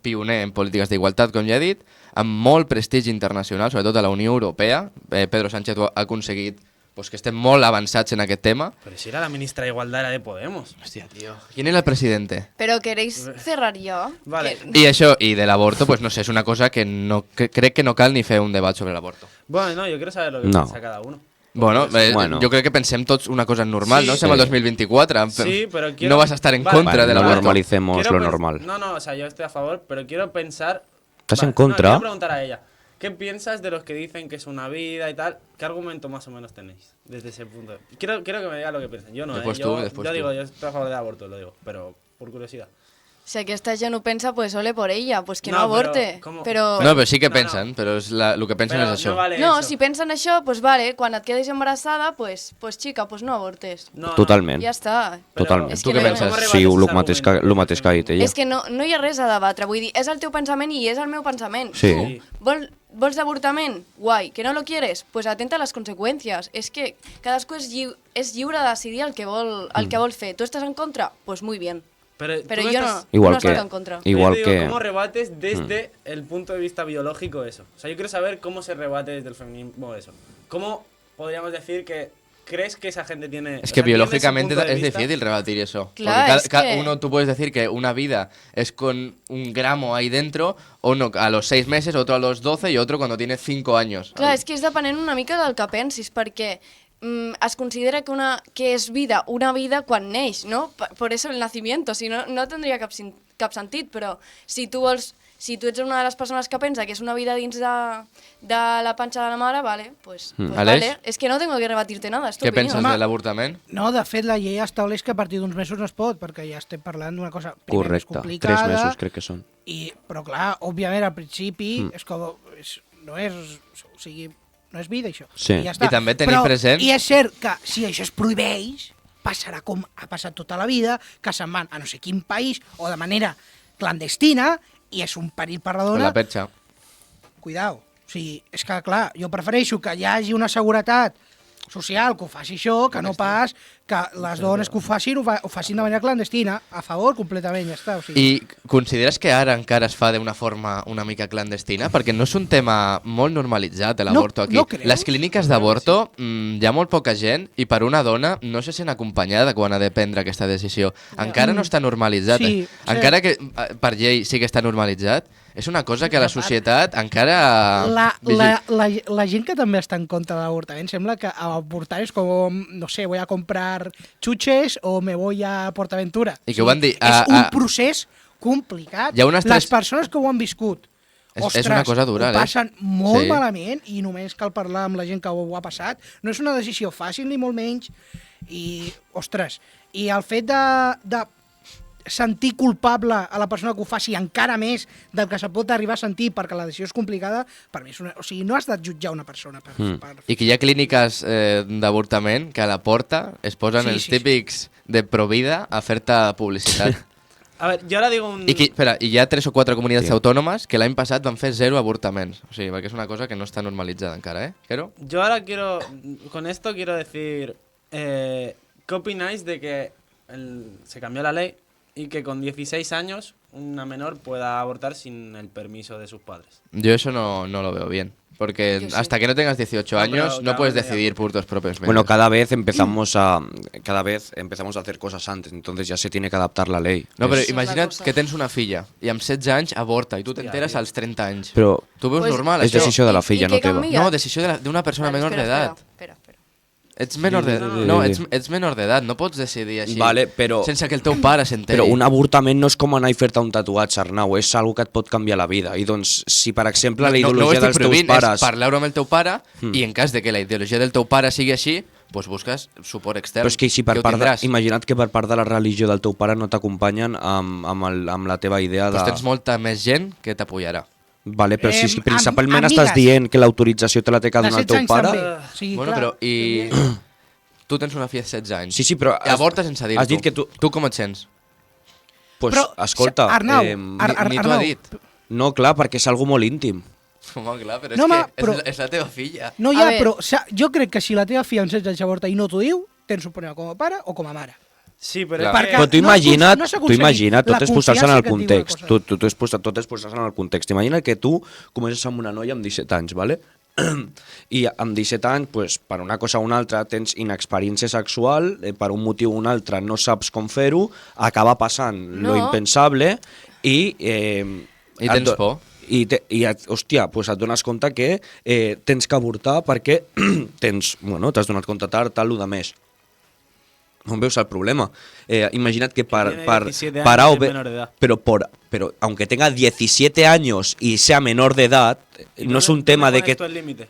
pioner en polítiques d'igualtat, com ja he dit, amb molt prestigi internacional, sobretot a la Unió Europea. Pedro Sánchez ho ha aconseguit pues, que estem molt avançats en aquest tema. Pero si era la ministra de Igualdad, era de Podemos. Hòstia, tio. ¿Quién era el presidente? Pero queréis cerrar ya. Vale. I això, i de l'avorto, pues no sé, és una cosa que no crec que no cal ni fer un debat sobre l'avorto. Bueno, no, yo quiero saber lo que No. piensa cada uno. Bueno, Bueno. jo crec que pensem tots una cosa normal, Sí, no? Estem al 2024. Sí, pero quiero... No vas a estar en Vale. contra Vale, de no l'avorto. normalicemos Quiero lo pens- normal. No, o sea, yo estoy a favor, pero quiero pensar... ¿Estás en No, contra? quiero preguntar a ella. ¿Qué piensas de los que dicen que es una vida y tal? ¿Qué argumento más o menos tenéis desde ese punto? Quiero que me digas lo que piensan. Yo no, Después yo, tú, después yo tú. digo, yo estoy a favor del aborto, lo digo, pero por curiosidad. Si aquesta gent ho pensa, pues ole por ella, pues que no, No, aborte. ¿cómo? Però... No, però sí que No, pensen, però és el que pensen Pero és això. no vale No, eso. si pensen això, pues vale, quan et quedes embarassada, pues chica, pues no abortes. No, no. Totalment. Ja està. Però Totalment. és Tu que què no- penses? Com Sí, rebates el mateix que, argument? el mateix que ha dit ella. És que no hi ha res a debatre, vull dir, és el teu pensament i és el meu pensament. Sí. Tu vols d'avortament? Guai. Que no lo quieres? Pues atenta a les conseqüències. És que cadascú és lliure de decidir el que vol fer. Tu estàs en contra? Pues muy bien. Pero Pero tú me yo estás- Igual no que- estoy en contra. Pero Igual yo te digo, que... ¿cómo rebates desde el punto de vista biológico eso? O sea, yo quiero saber cómo se rebate desde el feminismo eso. ¿Cómo podríamos decir que crees que esa gente tiene... Es o que sea, entiende su biológicamente punto de es vista? difícil rebatir eso. Claro, Porque es que- uno, tú puedes decir que una vida es con un gramo ahí dentro, o no, a los 6 meses, otro a los 12 y otro cuando tiene 5 años. Clar, és que és depenent una mica del que pensis, perquè es considera que és vida, una vida quan neix, ¿no? Por eso el nacimiento, si no, no tendria cap sentit, però si tu ets una de les persones que pensa que és una vida dins de la panxa de la mare, vale, pues Aleix? vale. És que no tengo que rebatir-te nada, és tu ¿Qué opinió. piensas de l'avortament? No, de fet, la llei estableix que a partir d'uns mesos no es pot, perquè ja estem parlant d'una cosa primer més Correcte. complicada. 3 mesos crec que són. Però clar, òbviament, al principi és com... no és vida, això. Sí. I, ja està. I també tenir present- I és cert que si això es prohibeix, passarà com ha passat tota la vida, que se'n van a no sé quin país o de manera clandestina i és un perill per la Con dona. la perxa. Cuidao. O sigui, és que, clar, jo prefereixo que hi hagi una seguretat social que ho faci això, que no pas que les dones que ho facin de manera clandestina. A favor, completament, ja està. O sigui, I consideres que ara encara es fa d'una forma una mica clandestina? Perquè no és un tema molt normalitzat, l'avorto aquí. no creus? Les clíniques d'avorto, hi ha molt poca gent i per una dona no se sent acompanyada quan ha de prendre aquesta decisió. Encara no està normalitzat. Sí, Encara que per llei sí que està normalitzat, és una cosa que la societat encara... la gent que també està en contra de l'avortament sembla que avortar és com, no sé, voy a comprar chuches o me voy a PortAventura. I que ho van dir, És un procés complicat. Hi ha unes Les tres- persones que ho han viscut, És una cosa dura, ho passen molt Sí. malament i només cal parlar amb la gent que ho ha passat. No és una decisió fàcil ni molt menys i, ostres, i el fet de sentir culpable a la persona que ho faci encara més del que se pot arribar a sentir perquè la decisió és complicada, per mi és una... O sigui, no has de jutjar una persona per... I que hi ha clíniques d'avortament que a la porta es posen Sí, els sí, típics de Provida a fer-te publicitat. A ver, yo ahora digo un... I hi ha 3 o 4 comunitats autònomes que l'any passat van fer 0 avortaments. O sigui, perquè és una cosa que no està normalitzada encara, ¿eh? Quero? Yo ahora con esto quiero decir, ¿qué opináis de que se cambió la ley y que con 16 años una menor pueda abortar sin el permiso de sus padres? Yo eso no lo veo bien. Porque Yo sí. hasta que no tengas 18 No, años pero no puedes cada vez decidir por tus propios medios. Bueno, cada vez empezamos a hacer cosas antes, entonces ya se tiene que adaptar la ley. No, però Esa és la imagina't cosa. que tens una filla i amb 16 anys avorta i tu Hòstia, t'enteres tio. als 30 anys. Però Tu veus Pues normal, és això? decisió de la filla, I no què teva. canvia? No, decisió d'una persona menor d'edat. Espera. Ets menor Sí, d'edat. sí, sí, No, sí. ets menor d'edat, no pots decidir així. Vale, però- Sense que el teu pare s'enteri. Però un avortament no és com anar i fer-te un tatuatge, Arnau, és algo que et pot canviar la vida. I doncs, si per exemple la no ho ideologia estic dels teus prohibint, pares... és parlar-ho amb el teu pare i en cas de que la ideologia del teu pare sigui així, doncs busques suport extern. Però és que si per ho part tindràs. imagina't que per part de la religió del teu pare no t'acompanyen amb la teva idea de... Doncs tens molta més gent que t'apoyarà. Vale, però si Am- principalment amigues. estàs dient que l'autorització te la té que de donar el 16 teu anys pare... també. O sigui, Bueno, clar, però i... Tu tens una filla de 16 anys. Sí, però... I avortes sense dir-ho. Has dit que tu... Tu com et sents? Pues, Però, escolta... Arnau, Ni tu ha Arnau, dit. No, clar, perquè és algo molt íntim. Home, clar, però No, és home, que però- és la teva filla. No, A ja, ver. però jo crec que si la teva filla amb 16 anys avorta i no t'ho diu, tens un problema com a pare o com a mare. Sí, pero Claro. es que... Perquè Però tu no imagina't, no s'ha tu aconseguit imagina't, tot la és posar-se en confiança el que et diu una context. cosa. Tot és posar-se en el context. Imagina't que tu comences amb una noia amb 17 anys, ¿vale? I amb 17 anys, pues, per una cosa o una altra, tens inexperiència sexual, per un motiu o un altre no saps com fer-ho, acaba passant lo No. impensable i... I tens por. Hòstia, pues et dones compte que tens que avortar perquè t'has donat compte tard, tal, lo de més. On veus el problema? Imagina't que tiene 17 para años o y es menor de edad. pero aunque tenga 17 años y sea menor de edad, no es un tema de que Esto es límite.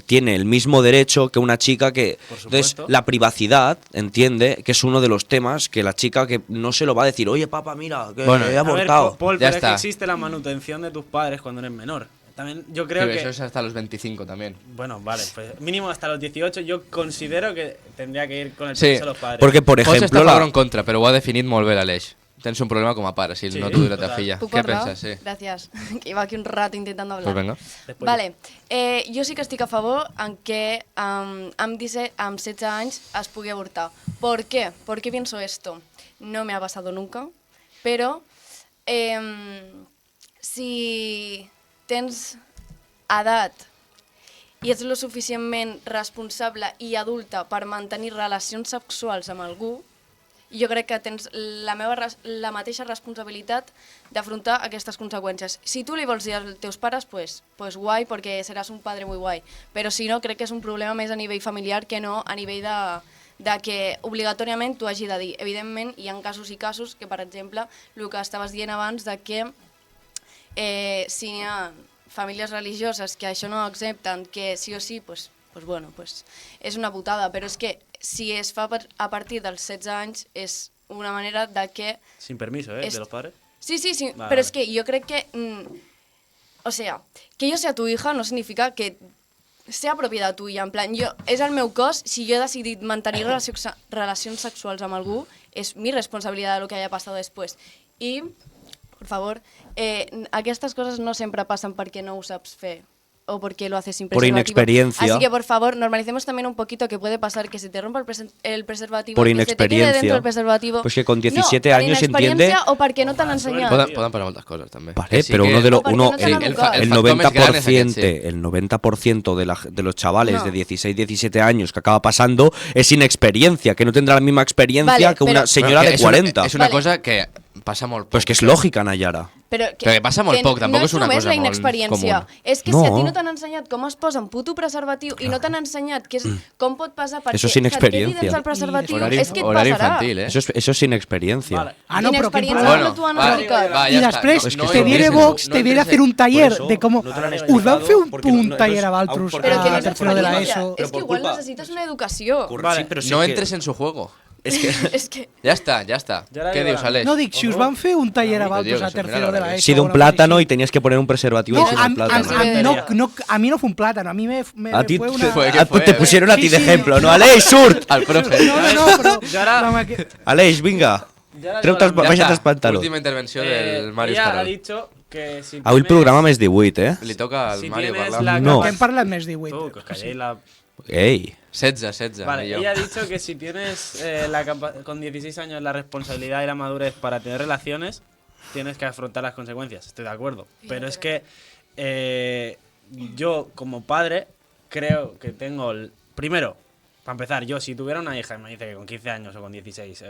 tiene el mismo derecho que una chica que... Por Entonces, supuesto. la privacidad, entiende, que es uno de los temas que la chica que no se lo va a decir, oye, papá, mira, que Bueno, he A ver, abortado. Paul, Ya pero es que está. existe la manutención de tus padres cuando eres menor. También yo creo Sí, que... eso es hasta los 25 también. Bueno, vale, pues mínimo hasta los 18 yo considero que tendría que ir con el Sí, permiso de los padres. Porque, por José està ejemplo, a favor o en contra, però ho ha definit molt bé l'Aleix. Tens un problema com a pare, si Sí, no t'ho dirà ta total. filla. ¿Puc Què parlar? penses? Sí. Gracias. Que iba aquí un rato intentando hablar. Pues venga. Después. Vale, jo sí que estic a favor en que amb 16 anys es pugui avortar. ¿Por qué? ¿Por qué pienso esto? No me ha pasado nunca, pero si tens edat i ets lo suficientment responsable i adulta per mantenir relacions sexuals amb algú, jo crec que tens la mateixa responsabilitat d'afrontar aquestes conseqüències. Si tu li vols dir als teus pares, pues guai, perquè seràs un padre muy guai. Però si no, crec que és un problema més a nivell familiar que no a nivell de que obligatòriament t'ho hagi de dir. Evidentment, hi ha casos i casos que, per exemple, el que estaves dient abans de que si hi ha famílies religioses que això no accepten, que sí o sí, pues bueno, és una putada, però és que si es fa a partir dels 16 anys és una manera de que... Sin permiso, ¿eh? De los padres. Sí, Vale, pero es vale. que yo creo que... o sea, que yo sea tu hija no significa que sea propiedad tuya. En plan, és el meu cos, si jo he decidit mantenir relacions sexuals amb algú, és mi responsabilitat de lo que haya pasado después. I, por favor, aquestes coses no sempre passen perquè no ho saps fer o porque lo haces sin Por preservativo. inexperiencia. Así que, por favor, normalicemos también un poquito que puede pasar que se te rompa el preservativo, Por que se te quede inexperiencia. dentro el preservativo. Pues que con 17 no, años per inexperiència entiende- o perquè no t'han ensenyat. Poden parar moltes coses, també. Vale, Que sí pero que- uno de los O perquè no t'han educat. el factor més gran és 90%, aquest, sí. el 90% de los chavales No. de 16, 17 años que acaba pasando es inexperiencia, que no tendrá la misma experiencia Vale, que una pero- señora Però de és una- 40. És una Vale. cosa que passa molt poc. Pues que es lógica, Nayara. Però que passa molt poc, tampoc és una no cosa és la molt inexperiència. comuna. És que No. si a ti no t'han ensenyat com es posa un puto preservatiu i no t'han ensenyat com pot passar perquè Eso es que et quedi inexperiencia. dins el preservatiu, Horari, és que et horari passarà. infantil, eh? Eso es inexperiencia. Vale. Ah, no, pero qué Inexperiencia problema. no t'ho han explicat. va, Y ja està. després No, és que te eso viene no Vox, te viene a hacer un taller eso de cómo... no te lo han Us van explicado fer porque un no taller es- a Valtrus porque Però que no a és tercero de la experiencia. ESO. És que igual necessites una educació. Vale. pero sí No que- entres en su juego. Es que És que... Ja està, ja està. Ja la Què digo dius, la- Aleix? No, dic, si us van fer un taller a Amigo, Valtrus Diego, a se mira tercero la de la nariz. ESO... ha sido o un una cosa plátano així. y tenías que poner un preservativo No, encima del plátano. a mí no fue un plátano, a mí me A ti fue una... fue- a- fue? te pusieron a Sí, ti de sí. ejemplo, ¿no? Aleix, surt! El profe. No, però... Jo ara- la maqui- Aleix, vinga. Ja la Treu-te els digo la baixa't Ja els està. pantalons. Última intervenció del Màrius ella ha Carol. dicho que si Avui el tienes- programa més 18, eh? Li toca al si Mario tienes parlar. la No. Que hem parlat més 18. Tú, que os calléis la... Ei. 16, Vale, millor. ella ha dicho que si tienes con 16 años la responsabilidad y la madurez para tener relaciones, tienes que afrontar las consecuencias. Estoy de acuerdo. Pero es que yo, como padre, creo que tengo... Primero, para empezar, yo si tuviera una hija y me dice que con 15 años o con 16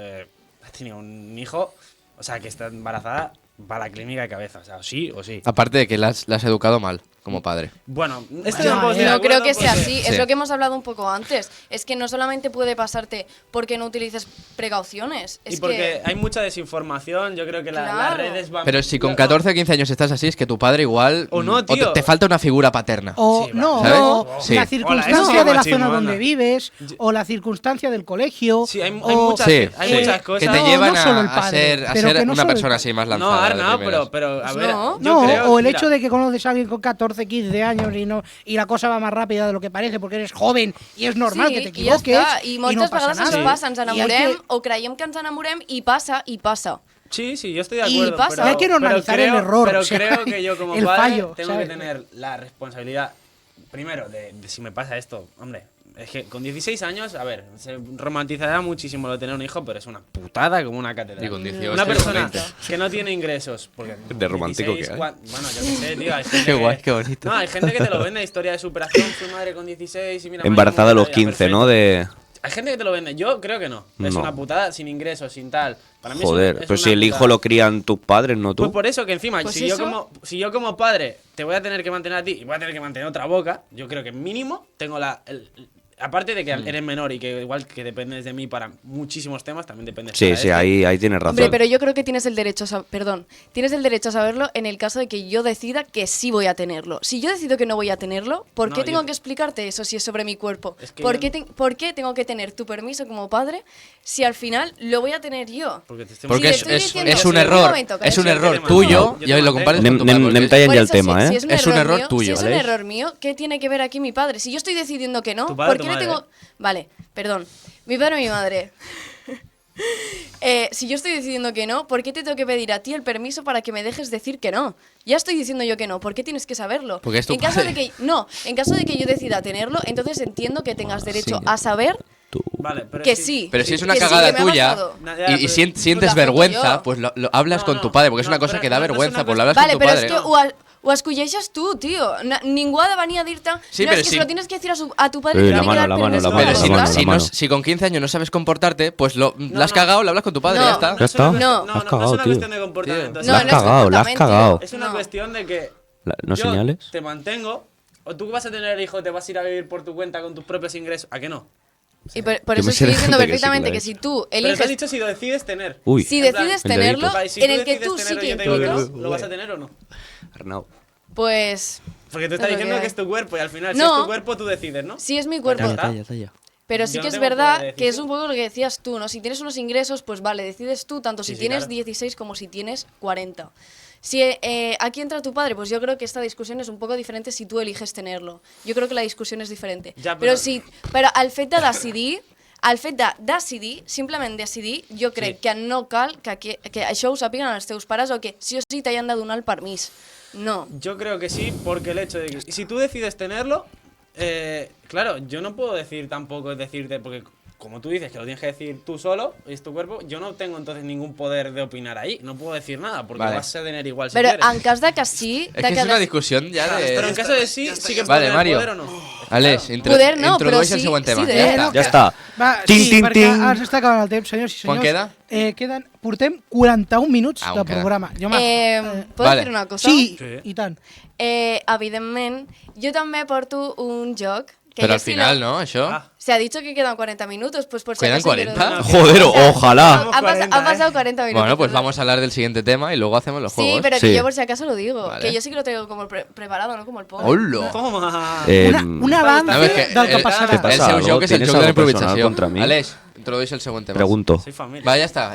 has tenido un hijo, o sea, que está embarazada, va a la clínica de cabeza. O sea, sí o sí. Aparte de que la has educado mal como padre. Bueno, esto Bueno, tampoco estoy de No creo acuerdo que sea porque- así, Sí. es lo que hemos hablado un poco antes. Es que no solamente puede pasarte porque no utilices precauciones. Es Y porque que... hay mucha desinformación, yo creo que las Claro. redes van... Pero si con 14 o 15 años estás así, es que tu padre igual... O no, tío. te falta una figura paterna. O Sí, no, ¿sabes? o Sí. la Hola, circunstancia eso sí es de la machismo, zona anda. donde vives, o la circunstancia del colegio. Sí, hay o- muchas, Sí, hay sí. muchas cosas. Que te No, llevan no solo el a padre, ser, pero que no una solo el persona padre. así más No, lanzada. de Arnau, primeras. pero a ver, No. yo No, creo, o el mira, hecho de que conoces a alguien con 14, 15 años y la cosa va más rápida de lo que parece porque eres joven y es normal que te i ja equivoques. està. I moltes no passa vegades ens nada. passa, ens Y hay enamorem que- o creiem que ens enamorem i passa. Sí, yo estoy de Y acuerdo. pasa. pero- Hay que normalizar pero el error, Pero o sea, creo que yo como el padre fallo, tengo ¿sabes? que tener la responsabilidad, primero, de si me pasa esto, hombre. Es que con 16 años, a ver, se romantizará muchísimo lo de tener un hijo, pero es una putada como una catedral. Y con 18, una persona 20. que no tiene ingresos. Porque De romántico 16, que hay. Bueno, yo qué sé, tío. Hay gente Qué guay, que- qué bonito. No, hay gente que te lo vende, historia de superación. Fui madre con 16 y mira. Embarazada a madre, los cómo está la 15, vida, ¿no? perfecto. De... Hay gente que te lo vende. Yo creo que no. Es No. una putada, sin ingresos, sin tal. Para mí Joder, es pero una si el hijo putada. lo crían tus padres, no tú. Pues por eso que encima, Pues si, eso- yo como padre te voy a tener que mantener a ti y voy a tener que mantener otra boca, yo creo que mínimo tengo Aparte de que eres menor y que igual que dependes de mí para muchísimos temas, también dependes Sí, para sí, este. ahí tienes razón. Hombre, pero yo creo que tienes el derecho tienes el derecho a saberlo en el caso de que yo decida que sí voy a tenerlo. Si yo decido que no voy a tenerlo, ¿por qué No, tengo yo- que explicarte eso si es sobre mi cuerpo? Es que ¿Por, yo- ¿Por qué tengo que tener tu permiso como padre si al final lo voy a tener yo? Porque te estoy Porque Sí, es, estoy es- diciendo- es un Un error, momento, es un cariño. error Yo te tuyo mantengo, yo y hoy te lo compares con mantengo. tu padre. Nem porque tallant Por ja el eso, tema, si ¿eh? es un Es un error mío, tuyo, Si es un ¿vale? error mío, ¿qué tiene que ver aquí mi padre? Si yo estoy decidiendo que no, Tu padre o ¿por tu qué le madre, tengo...? Vale, perdón. Mi padre o mi madre. Si yo estoy decidiendo que no, ¿por qué te tengo que pedir a ti el permiso para que me dejes decir que no? Ya estoy diciendo yo que no, ¿por qué tienes que saberlo? Porque es tu en caso padre. de que en caso de que yo decida tenerlo, entonces entiendo que tengas derecho Sí. a saber Vale, pero que sí. sí. Pero si es una que sí, cagada que me ha tuya pasado. Nah, ya, y pero- sientes Pues la afronto vergüenza, yo. pues lo hablas No, con no, tu padre, porque es no, una cosa pero que da no es una vergüenza, pues lo cuestión- hablas Vale, con tu però padre. és que ho escolleixes tu, tio. Ningú ha de venir a dir-te... Sí, no, pero es que sí. se lo tienes que decir a tu padre. La y tiene que mano, dar la mano, permiso la a Pero mano, si, la no, mano, si, la no- mano. si con 15 años no sabes comportarte, pues lo No, has no. cagado, lo hablas con tu padre, No. ya está. No es una está. cuestión- No. no, Has no cagado, es una tío. cuestión de comportamiento. Tío. No, La has no es cagado, la has comportamiento. cagado. Es una No. cuestión de que ¿No yo señales? te mantengo, o tú vas a tener hijos, te vas a ir a vivir por tu cuenta con tus propios ingresos. ¿A qué no? Y por Yo eso me sé estoy de diciendo gente que sí que perfectamente lo ha que hecho. si tú Pero te has eliges... dicho si lo decides tener. Uy, Si el decides dedito. tenerlo, Vale, si en tú el que decides tú sí tenerlo y que yo te digo que implicas... no, ¿lo vas a tener o no? Arnau. Pues... Porque te está Es lo diciendo que que hay. es tu cuerpo y al final, si No. es tu cuerpo, tú decides, ¿no? Sí, es mi Pues ya cuerpo. está. Pero sí Yo que no es tengo poder verdad de que es decisión. un poco lo que decías tú, ¿no? Si tienes unos ingresos, pues vale, decides tú, tanto Sí, si sí, tienes claro. 16 como si tienes 40. Si aquí entra tu padre, pues yo creo que esta discusión es un poco diferente si tú eliges tenerlo. Yo creo que la discusión es diferente. Ja, però... però- Però al fet de decidir, simplement decidir, jo crec Sí. que no cal que això ho sàpiguen els teus pares o que sí o sí t'hayan de donar el permís. No. Yo creo que sí, porque el hecho de que si tú decides tenerlo, claro, yo no puedo decir tampoco decirte, porque como tú dices que lo tienes que decir tú solo, es tu cuerpo, yo no tengo entonces ningún poder de opinar ahí, no puedo decir nada, porque Vale. vas a tener igual si Però quieres. en cas de que sí... Es que es una discusión ya Pero en de... caso de sí, sí que puedo Vale, tener Mario. poder o no. Alex, Poder no, introdueix però el sí- següent tema. sí de- Ja està. Ja està. Va, Ting, sí, ting, perquè ting. ens està acabant el temps, senyors i Quan senyors. queda? Portem 41 minuts Ah, de on queda? programa. Jo, Puedo Vale. decir una cosa? sí, Sí. i tant. Evidentment, jo també porto un joc que Pero jo al sí final, lo- ¿no? Eso. Ah, Se ha dicho que quedan 40 minutos, pues por si ¿Quedan acaso quiero 40? decir- Joder, O sea, ojalá. Vamos Han 40, pasado 40 minutos. Bueno, pues ¿verdad? vamos a hablar del siguiente tema y luego hacemos los Sí, juegos. pero Sí. que yo por si acaso lo digo. Vale. Que yo sí que lo tengo como preparado, no como el pobre. ¡Hola! toma. Un avance A ver, que del que el, passarà. Què passa? el seu Algo? joc és el ¿Tienes joc de la algo personal improvisació. contra mí? Aleix, introdueix el següent tema. Pregunto. Soy familia. Va, ja està.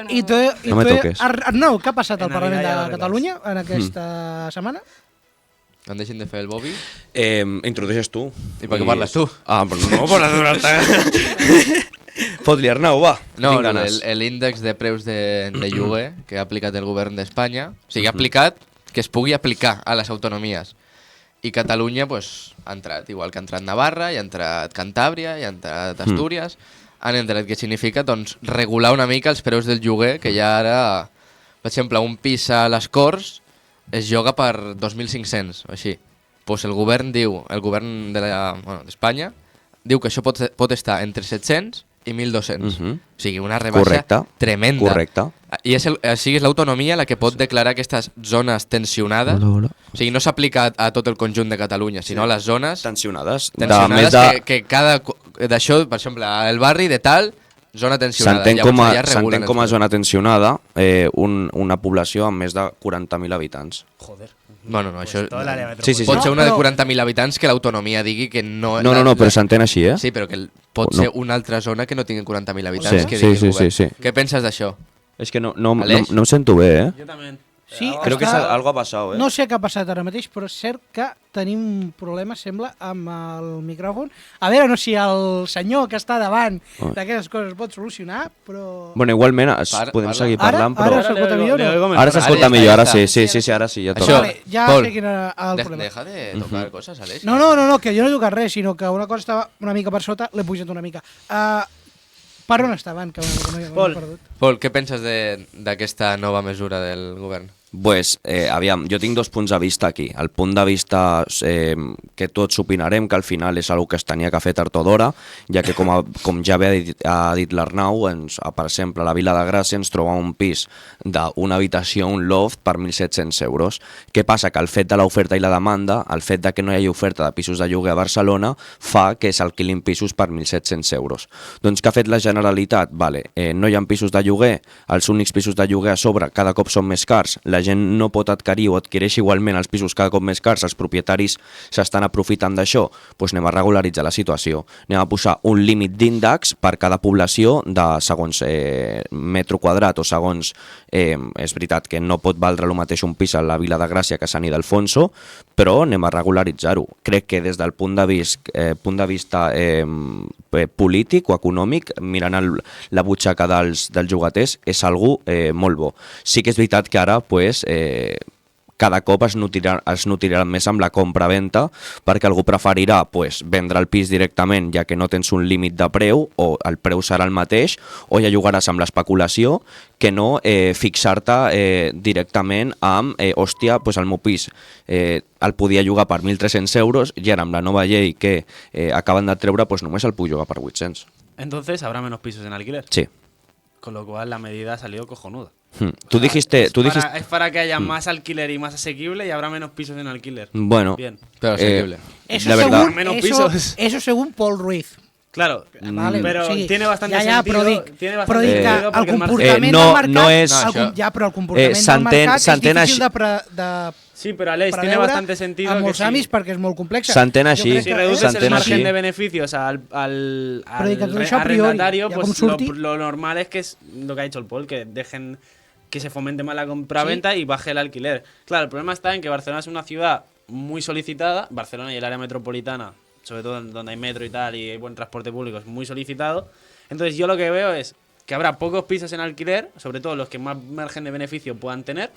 I tu, No me toques. Arnau, què ha passat al En Parlament Navidad de ja Catalunya en aquesta setmana? No em deixin de fer el Bobby. Introdueixes tu. I per què parles tu? Ah, però no, Fot-li, Arnau, va. No, Tinc ganes. l'índex de preus de lloguer que ha aplicat el govern d'Espanya. O sigui, ha aplicat que es pugui aplicar a les autonomies. I Catalunya pues, ha entrat, igual que ha entrat Navarra, i ha entrat Cantàbria, i ha entrat Astúries. Han entrat, que significa doncs, regular una mica els preus del lloguer, que ja ara, per exemple, un pis a les Corts es lloga per 2.500 o així. Pues el govern d'Espanya diu que això pot estar entre 700 i 1.200. Mhm. O sigui, una rebaixa Correcte. tremenda. Correcte. I és l'autonomia la que pot declarar aquestes zones tensionades. Hola. O sigui, no s'aplica a tot el conjunt de Catalunya, sinó a les zones Tensionades. tensionades que cada... D'això, per exemple, el barri de tal, zona tensionada. S'entén Llavors, com, allà regulen com a els preus. zona tensionada una població amb més de 40.000 habitants. Joder. Bueno, no, això... Toda l'àrea Sí, sí, sí. Pot ser una de No, però- 40.000 habitants que l'autonomia digui que no... No, però s'entén així, eh? Sí, però que pot No. ser una altra zona que no tingui 40.000 habitants Sí, que sí, digui sí, el govern. sí, sí. Què penses d'això? És que no Aleix. em sento bé, eh? Yo también. Sí, Creo que està- algo ha passat, eh? No sé què ha passat ara mateix, però és cert que tenim problemes, sembla, amb el micròfon. A veure, no sé si el senyor que està davant Oh. d'aquestes coses pot solucionar, però... Bueno, igualment podem Parla. seguir Ara- parlant, ara però... s'escolta millor, no? Ara s'escolta Ara ja millor, ara està, sí, ja sí, sí, ara sí, ja Això, toca. Vale, ja Pol, sé quin era el problema. Deja de tocar coses, Aleix. No, que jo no he tocat res, sinó que una cosa estava una mica per sota, l'he pujat una mica. Per on estaven? Que no he Pol. perdut. Pol, què penses d'aquesta nova mesura del govern? Pues, aviam, jo tinc dos punts de vista aquí. El punt de vista que tots opinarem que al final és una que es tenia que fer tard o d'hora, ja que com ja ha dit l'Arnau, per exemple, a la Vila de Gràcia ens trobam un pis d'una habitació, un loft, per 1.700 euros. Què passa? Que el fet de l'oferta i la demanda, el fet de que no hi hagi oferta de pisos de lloguer a Barcelona, fa que s'alquilin pisos per 1.700 euros. Doncs què ha fet la Generalitat? No hi ha pisos de lloguer, els únics pisos de lloguer a sobre cada cop són més cars, la gent no pot adquirir o adquireix igualment els pisos cada cop més cars, els propietaris s'estan aprofitant d'això, doncs anem a regularitzar la situació. Anem a posar un límit d'índex per cada població de segons metro quadrat o segons... és veritat que no pot valdre el mateix un pis a la Vila de Gràcia que a Sant Ildefonso, però anem a regularitzar-ho. Crec que des del punt de vista polític o econòmic, mirant la butxaca dels llogaters, és algú molt bo. Sí que és veritat que ara cada cop es nutrirà més amb la compra-venta perquè algú preferirà vendre el pis directament ja que no tens un límit de preu o el preu serà el mateix o ja jugaràs amb l'especulació que no fixar-te directament amb hòstia, el meu pis el podia llogar per 1.300 euros i ara amb la nova llei que acaben de treure només el puc llogar per 800. Entonces habrá menos pisos en alquiler. Sí. Con lo cual la medida ha salido cojonuda. Tú dijiste... Es para que haya más alquiler y más asequible y habrá menos pisos en alquiler. Bueno, bien. Pero asequible. Eso la verdad... según, Menos pisos. Eso según Paul Ruiz. Claro, Vale, pero sí. tiene bastante ja, sentido. Però dic que el porque comportament no- del mercat... no és- Ja, però el comportament del s'entén mercat és difícil així. de Sí, pero Alex, tiene preveure bastante sentido amb que molts àmbits sí. perquè és molt complexa. S'entén Jo així. crec Si que- reduces el s'entén margen així. de beneficios al Pero dic que això a priori, arrendatario, ja pues com surti. lo normal es que es lo que ha dicho el Paul, que dejen que se fomente más la compraventa y baje el alquiler. Claro, el problema está en que Barcelona es una ciudad muy solicitada, Barcelona y el área metropolitana, sobre todo donde hay metro y tal y hay buen transporte público, es muy solicitado. Entonces yo lo que veo es que habrá pocos pisos en alquiler, sobre todo los que más margen de beneficio puedan tener,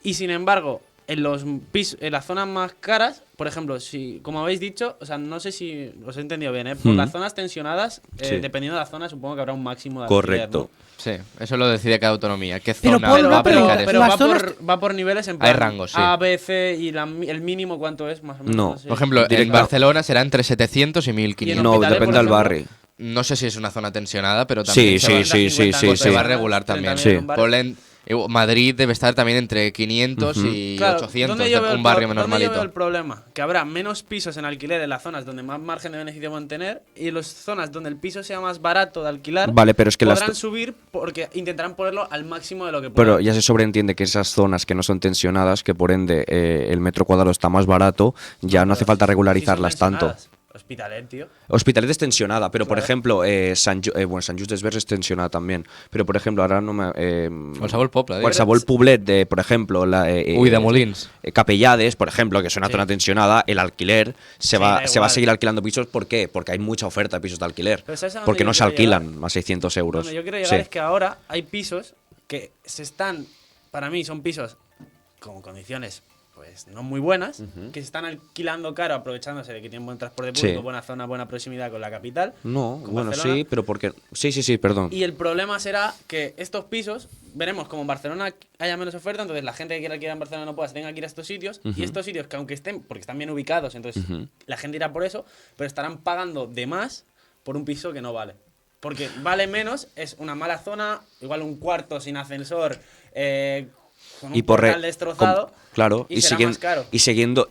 y sin embargo, en las zonas más caras, por ejemplo, si como habéis dicho, o sea, no sé si os he entendido bien, por las zonas tensionadas, Sí. dependiendo de la zona, supongo que habrá un máximo de Correcto. alquiler, ¿no? Sí, eso lo decide cada autonomía. ¿Qué Pero zona Paul, va a una aplicar pregunta, eso? pero Las zonas va por niveles en Hay plan rangos, sí. A, B, C y el mínimo cuánto es, más o menos. No. sé. Por ejemplo, en Directa. Barcelona será entre 700 y Y en 1500. No, hospitales, depèn por del ejemplo, barri. No sé si es una zona tensionada, pero Sí, también se va- sí, sí, sí, pues se sí. va a regular también. 30.000 en un barrio. Ponle Madrid debe estar también entre 500 y Claro, 800, ¿dónde yo veo un barrio ¿dónde yo normalito. veo el problema? Que habrá menos pisos en alquiler en las zonas donde más margen de beneficio van a tener y en las zonas donde el piso sea más barato de alquilar Vale, pero es que podrán las... subir porque intentarán ponerlo al máximo de lo que puedan. Pero ya se sobreentiende que esas zonas que no son tensionadas, que por ende el metro cuadrado está más barato, ya no hace falta regularizarlas Sí son tanto. tensionadas. Hospitalet, tío. Hospitalet es tensionada, pero por Claro. ejemplo, Sant Just Desvern es tensionada también. Pero por ejemplo, ahora no me. Qualsevol poble, digues. Qualsevol poblet, por ejemplo, Ulldemolins. Capellades, por ejemplo, que es una Sí. zona tensionada, el alquiler se Sí, va da a igual. seguir alquilando pisos. ¿Por qué? Porque hay mucha oferta de pisos de alquiler. Pero ¿sabes a dónde Porque yo no se quiero llegar? alquilan a 600 euros. Donde yo quiero llegar Sí. es que ahora hay pisos que se están, para mí son pisos con condiciones pues no muy buenas, que se están alquilando caro aprovechándose de que tienen buen transporte público, Sí. buena zona, buena proximidad con la capital. No, con bueno, Barcelona. sí, pero porque. Sí, perdón. Y el problema será que estos pisos, veremos como en Barcelona haya menos oferta, entonces la gente que quiera alquilar en Barcelona no pueda, se tenga que ir a estos sitios, y estos sitios que aunque estén, porque están bien ubicados, entonces la gente irá por eso, pero estarán pagando de más por un piso que no vale. Porque vale menos, es una mala zona, igual un cuarto sin ascensor, con un Y por portal destrozado, claro, y será más caro. y siguiendo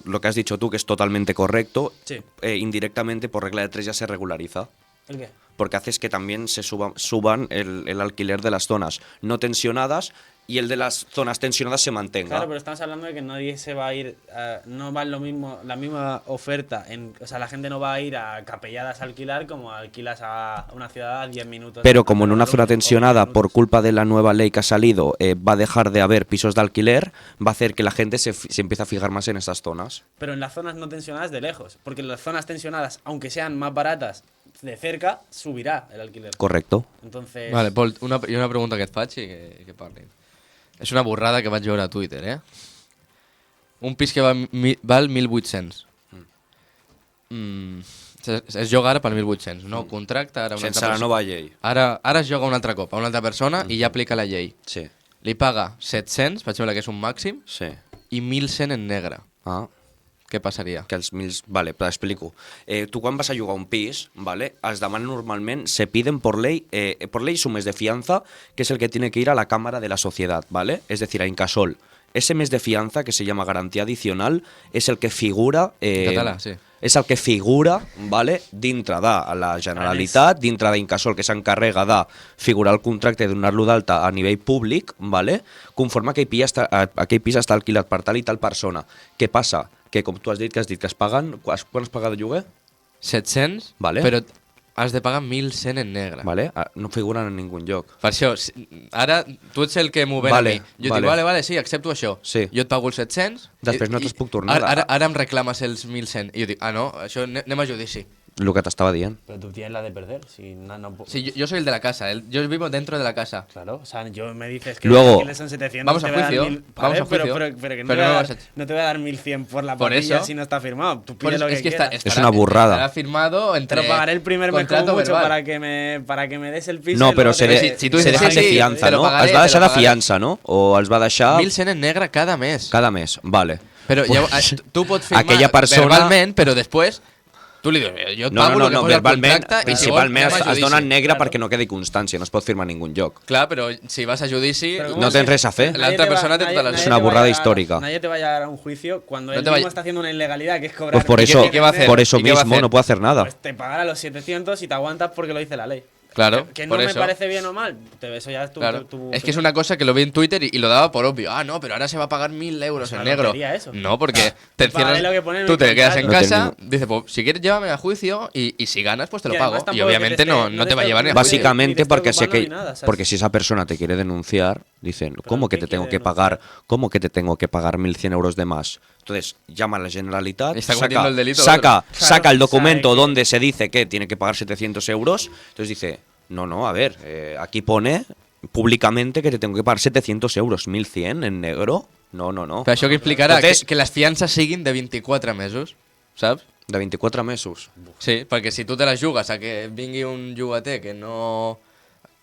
lo que has dicho tú, que es totalmente correcto, Sí. indirectamente por regla de tres ya se regulariza. ¿El qué? Porque haces que también se suban el alquiler de las zonas no tensionadas y el de las zonas tensionadas se mantenga. Claro, pero estamos hablando de que nadie se va a ir, no va lo mismo, la misma oferta, o sea, la gente no va a ir a Capelladas a alquilar como alquilas a una ciudad a 10 minutos. Pero como en una o zona 20 tensionada, por minutos. culpa de la nueva ley que ha salido, va a dejar de haber pisos de alquiler, va a hacer que la gente se empiece a fijar más en estas zonas. Pero en las zonas no tensionadas de lejos, porque en las zonas tensionadas, aunque sean más baratas de cerca, subirá el alquiler. Correcto. Entonces, Vale, Pol, una pregunta que et faig i que parlin. És una borrada que vaig veure a Twitter, eh? Un pis que val 1.800. Es lloga ara pel 1.800. No contracta ara una Sense altra la persona. nova llei. Ara es lloga un altre cop a una altra persona i ja aplica la llei. Sí. li paga 700, per exemple, que és un màxim, Sí. i 1.100 en negre. Ah, Què passaria? que els 1.000... Vale, t'explico. Tu quan vas a llogar un pis, ¿vale? Es demana normalment, se piden por ley un mes de fianza, que es el que tiene que ir a la Cámara de la Sociedad, ¿vale? Es decir, a Incasol. Ese mes de fianza, que se llama garantía adicional, es el que figura... Català, sí. És el que figura, ¿vale? dintre de la Generalitat, dintre d'Incasol, que s'encarrega de figurar el contracte i donar-lo d'alta a nivell públic, ¿vale? Conforme aquell pis està alquilat per tal i tal persona. Què passa? Que com tu has dit que es paguen... Quan es paga de lloguer? 700, Vale. però has de pagar 1.100 en negre. Vale? No figuren en ningun lloc. Per això, ara tu ets el que m'ho ven Vale, a mi. Jo vale. dic, vale, sí, accepto això. Sí. Jo et pago els 700. Després no te'ls puc tornar. Ara em reclames els 1.100. I jo dic, no, això anem a judici. El que t'estava dient. Pero tú tienes la de perder. Si Sí, yo soy el de la casa, yo vivo dentro de la casa. Claro, o sea, yo me dices que Luego- aquí le son 700. Vamos te a voy dar juicio, 1000. vamos a Pero, juicio. pero que no, Pero te voy no a vas dar, a- no te voy a dar 1100 por la Por papilla eso. si no está firmado. Tú Pues pides lo que es que quieras. Es una burrada. Estará firmado entre. Pero pagaré el primer mes como contrato mucho verbal. para que me des el piso. No, y però luego se, te- de, si tu se dices dejan sí, de sí, fianza, te lo no? pagaré, Es va te deixar lo de pagaré. fiança, no? O els va deixar 1.100 en negre cada mes. cada mes. Vale. Però Pues, ja, tu pots firmar aquella persona- verbalment, però després tu li dius, jo et pago el que posa al verbalment, contracte i si principalment vols, anem a es dona en judici. negre perquè no quedi constància, no es pot firmar en ningun lloc. Clar, però si vas a judici... Pero ¿cómo No se- tens res a fer. La otra persona te toda la- Es nadie una te va a burrada llegar- histórica. Nadie te va a llegar a un juicio cuando No él te va- mismo está haciendo una ilegalidad, que es cobrar. Pues por ¿Qué eso, qué va a hacer? por eso ¿Y qué va a mismo hacer? no puede hacer nada. Pues te pagará los 700 y te aguantas porque lo dice la ley. Claro, Que no por me eso. parece bien o mal, eso ya es tu... Claro. tu- Es que es una cosa que lo vi en Twitter y lo daba por obvio. Ah, no, pero ahora se va a pagar 1.000 euros Es en una negro. tontería eso. No, porque te pagaré encierras. lo que pone en Tú el te quedas en contrato. casa, No dice, pues si quieres llévame a juicio y si ganas, pues te lo Que pago. además Y tampoco obviamente que te esté- no te va a esté llevar ni a ocupando. juicio. Básicamente ni te porque, esté sé que, ocupando ni nada, ¿sabes? porque si esa persona te quiere denunciar, dicen, ¿cómo que ¿qué te tengo quiere que pagar? ¿Cómo que te tengo que pagar 1.100 euros de más? Entonces, llama a la Generalitat, Está cometiendo el delito, saca Claro, el documento sabe que- donde se dice que tiene que pagar 700 euros, entonces dice, no, a ver, aquí pone públicamente que te tengo que pagar 700 euros, 1.100 en negro. No. Però això que implicarà Entonces- que les fiances siguin de 24 mesos, saps? De 24 mesos. Sí, perquè si tu te les jugues a que vingui un jugater que no...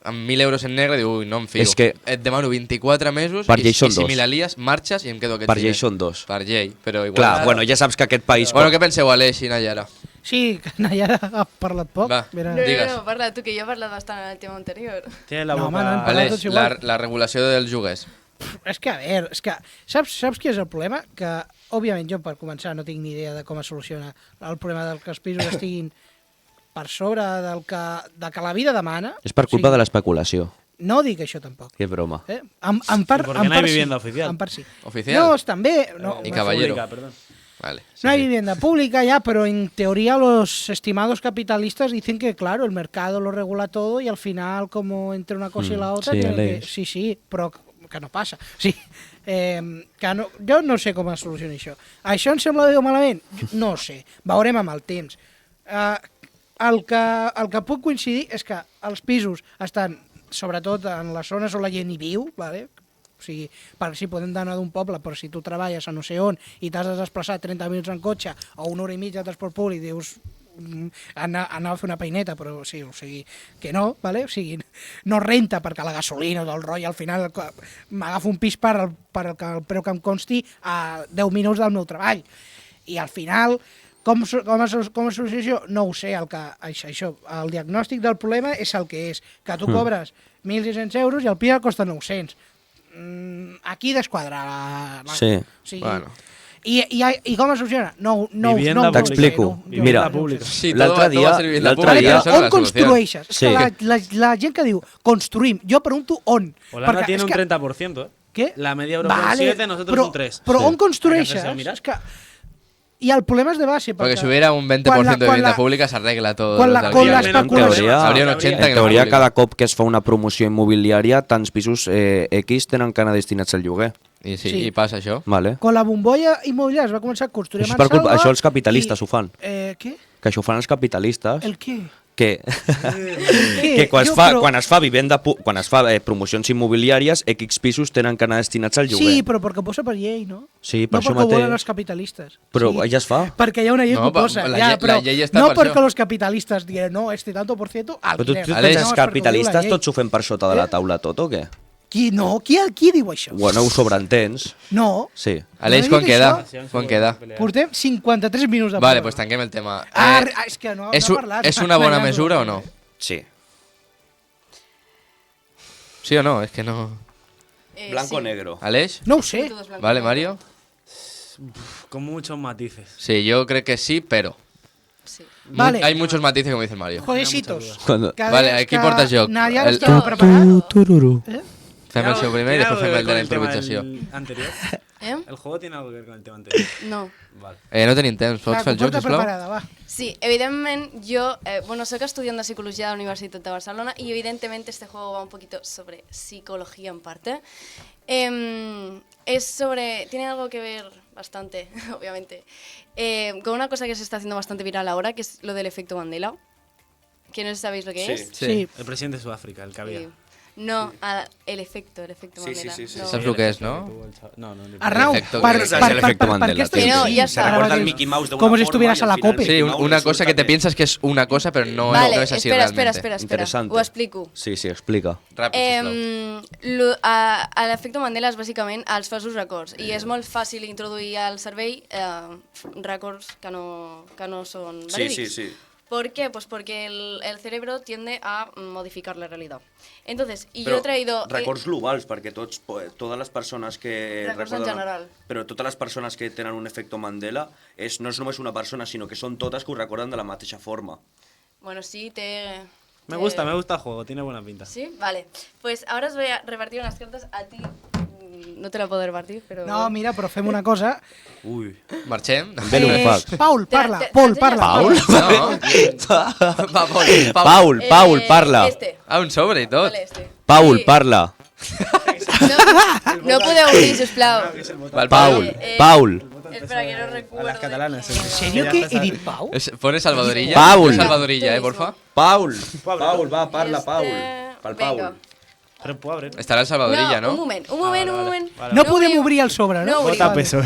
amb 1.000 euros en negre, diu, ui, no em fio. És que- Et demano 24 mesos Per i, llei són i si dos. me la lies, marxes i em quedo aquests Per llei diners. són dos. Per llei, però igual... Clar, bueno, ja saps que aquest país... Bueno, què penseu, Aleix i Nayara? Sí, que Nayara ha parlat poc. Va. Mira. No, Digues. no, parla tu, que jo he parlat bastant en el tema anterior. Tienes la No, boca... home, no, Vale. tots Aleix, igual. la regulació dels joguers. És que, a veure, és que saps què és el problema? Que, òbviament, jo per començar no tinc ni idea de com es soluciona el problema del que els pisos estiguin per sobre del que la vida demana. És per culpa de l'especulació. No dic això tampoc. Que broma. En part, ¿Y por qué en no hay part vivienda sí. oficial? En part sí. Oficial? No, també... No, Y caballero. Pública, perdón. Vale. no hay vivienda pública ya, pero en teoría los estimados capitalistas dicen que, claro, el mercado lo regula todo y al final, como entre una cosa y la otra... sí, tiene que, Aleix. sí, però que no passa. Sí. Que no, jo no sé com es soluciona això. Això em sembla bé o malament? No ho sé. Veurem amb el temps. El que puc coincidir és que els pisos estan, sobretot en les zones on la gent hi viu, vale? O sigui, per si podem anar d'un poble, però si tu treballes a no sé on i t'has de desplaçar 30 minuts en cotxe o una hora i mitja de transport públic, dius anar a fer una peineta, però sí, o sigui, que no, vale? O sigui, no renta perquè la gasolina o del rotllo, al final m'agafo un pis per el preu que em consti a 10 minuts del meu treball. I al final, com es soluciona això? No ho sé, això, el diagnòstic del problema és el que és, que tu cobres 1.600 euros i el pis et costa 900. Aquí desquadra Sí. O sigui, Bueno. I com es soluciona? No Vivienda ho sé, T'explico. jo Mira, no ho sé. pública. Sí, L'altre todo va a ser vivienda l'altre pública, dia- eso no es On la solución. construeixes? És Sí. que la gent que diu construïm, jo pregunto on. Holanda Perquè tiene és un que- 30%, ¿eh? Què? La media Europa es un 7, nosotros però, un 3. Però Sí. on construeixes? Hay que hacerse mirar. És que... I el problema és de base. Porque si hubiera un 20% de vivienda pública se arregla todo. con los la- de con la alquiler. especulació- Habrían 80 en en la teoria pública. cada cop que es fa una promoció immobiliària, tants pisos X tenen que anar destinats al lloguer. I sí, Sí. i passa això. Vale. Quan la bombolla immobiliària es va començar a construir Això a és per culpa- Mansalva... això els capitalistes ho fan. Què? Que això ho fan els capitalistes. El què? Que, Què? que quan, Jo, es fa, però- quan es fa vivenda, quan es fa promocions immobiliàries, X pisos tenen que anar destinats al lloguer. Sí, però perquè ho posa per llei, no? Sí, per no això perquè ho volen mateix. els capitalistes. Però ja es fa. Perquè hi ha una llei No, que ho posa. la ja, llei- però la llei està no per perquè això. los capitalistes diguin, no, este tanto por ciento, Però tu alquiler. penses Aleix, que No, és els perquè ho diu la capitalistes llei. tots ho fem per sota de la taula tot o què? Qui diu això? Bueno, ho sobreentens. No. Sí. Aleix, No quan he dit queda? això. Quan queda? Portem 53 minuts de Vale, programa. pues tanquem el tema. És que no és, ha parlat. és una bona mesura o no? Sí. Sí o no? És que no... Blanco o negro. Aleix? No ho sé. Todo es blanco. Vale, Mario? Con muchos matices. Sí, yo creo que sí, pero... Sí. Vale. Hay muchos matices, como dice Mario. Jueguecitos. Cuando- Vale, aquí portes joc. Nadia El- estava Jo- preparat. Fem el seu primer i ¿Tiene després algo que fem ver el de con la el tema improvisació. del anterior? ¿Eh? ¿El juego tiene algo que ver con el tema anterior? No. Vale. No tenim temps, pots fer el joc, Porta sisplau? preparada, va. Sí, evidentemente yo, bueno, soy estudiante de psicología de la Universidad de Barcelona y evidentemente este juego va un poquito sobre psicología en parte. Es sobre, tiene algo que ver bastante, obviamente, con una cosa que se está haciendo bastante viral ahora, que es lo del efecto Mandela. Que no sabéis lo que Sí. es. Sí. El presidente de Sudáfrica, el que había. Sí. No, el efecto Sí, Mandela. sí, sí, sí. No. Saps el que és, no? No, no, ni Arnau, Efecto- per, No per, saps el efecto per Mandela, què estàs tío. No, dient? ja està. Se recuerda Ara al dius, Mickey Mouse de una com si forma estuvieras y a al la final COPE. Mickey Sí, Mouse una resulta cosa que te piensas que es una cosa, pero no, Vale, no es así espera, realmente. espera. Interesante. Ho explico. Sí, sí, explica. Ràpid, sisplau. L'efecte Mandela és bàsicament els falsos records i és molt fàcil introduir al cervell records que no son Sí, verídics. sí, sí. ¿Por qué? Pues porque el cerebro tiende a modificar la realidad. Entonces, y Però yo he traído... records globals, perquè totes les persones que... Records en general. Però totes les persones que tenen un efecte Mandela no és només una persona, sinó que són totes que ho recorden de la mateixa forma. Bueno, sí, Me gusta el juego, tiene buena pinta. ¿Sí? Vale. Pues ahora os voy a repartir unas cartas a ti. No te la puedo repartir, pero... No, mira, però fem una cosa. Ui. Marxem? Ben un fac. Paul, Te- parla. te- Paul, te parla. Paul? No. Va, Paul. Paul, parla. Este. Ah, un sobre i tot. Vale, este. Paul, Sí. parla. No podeu obrir, sisplau. Val, Paul, Eh, Paul. Espera, que no recuerdo. A las catalanas. de quién ¿En era. serio que he dit Pau? Pone Salvadorilla. Paul. Pon Salvadorilla, Tú porfa. mismo. Paul. Paul, va, parla, Este- Paul. Pel Paul. Venga. Pero puedo abrir. Estarà el Salvadorilla, No, no? un moment, un moment. Vale. No No podem obriu. obrir el sobre, no? No Vota obriu. peso.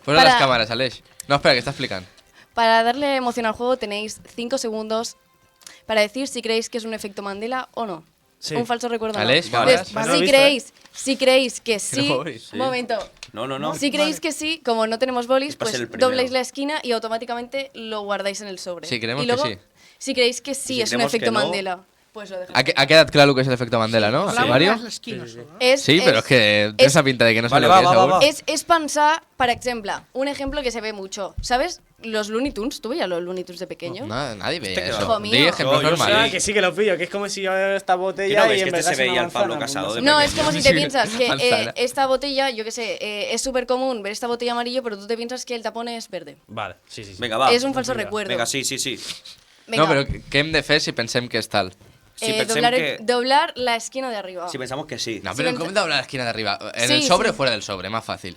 Posa las cámaras, Aleix. No, espera, que está explicando. Para darle emoción al juego tenéis 5 segundos para decir si creéis que es un efecto Mandela o no. Sí. Un falso recuerdo. no. Aleix, Entonces, cámaras. Vale, lo he si visto, creéis que sí, no obrís, sí. un momento. No. Si creéis que sí, como no tenemos bolis, Pasa pues el primero. dobláis la esquina y automáticamente lo guardáis en el sobre. Si creemos y luego, que sí. Si creéis que sí Si es un creemos efecto que no- Mandela, pues lo dejamos. Ha quedado claro que es el efecto Mandela, ¿no? Hablamos Mario? de l'esquina, solo, no? Sí, pero es que tiene esa pinta de que no Vale, sabe lo que va, es va, aún. va. Es pensar, por ejemplo, un ejemplo que se ve mucho. ¿Sabes? Los Looney Tunes, ¿tú veías los Looney Tunes de pequeño? Nadie veía Este eso. hijo mío. Di ejemplos Yo normales. Ah, que sí que lo pillo, que es como si yo esta Que botella no y ves en que este verdad se es una veía al Pablo manzana, Casado pues de no No, sé. es como si Sí, te piensas que manzana. esta botella, yo qué sé, es súper común ver esta botella amarillo, pero tú te piensas que el tapón es verde. Vale, sí, sí. Vinga, va. Es un falso recuerdo. Vinga, sí. Venga, No, pero ¿qué hem de fer si pensem que és tal? Si pensem que... doblar la esquina de arriba. Si pensamos que sí. No, Si pero pensem- ¿cómo doblar la esquina de arriba? ¿En Sí, el sobre sí. o fuera del sobre? Más fácil.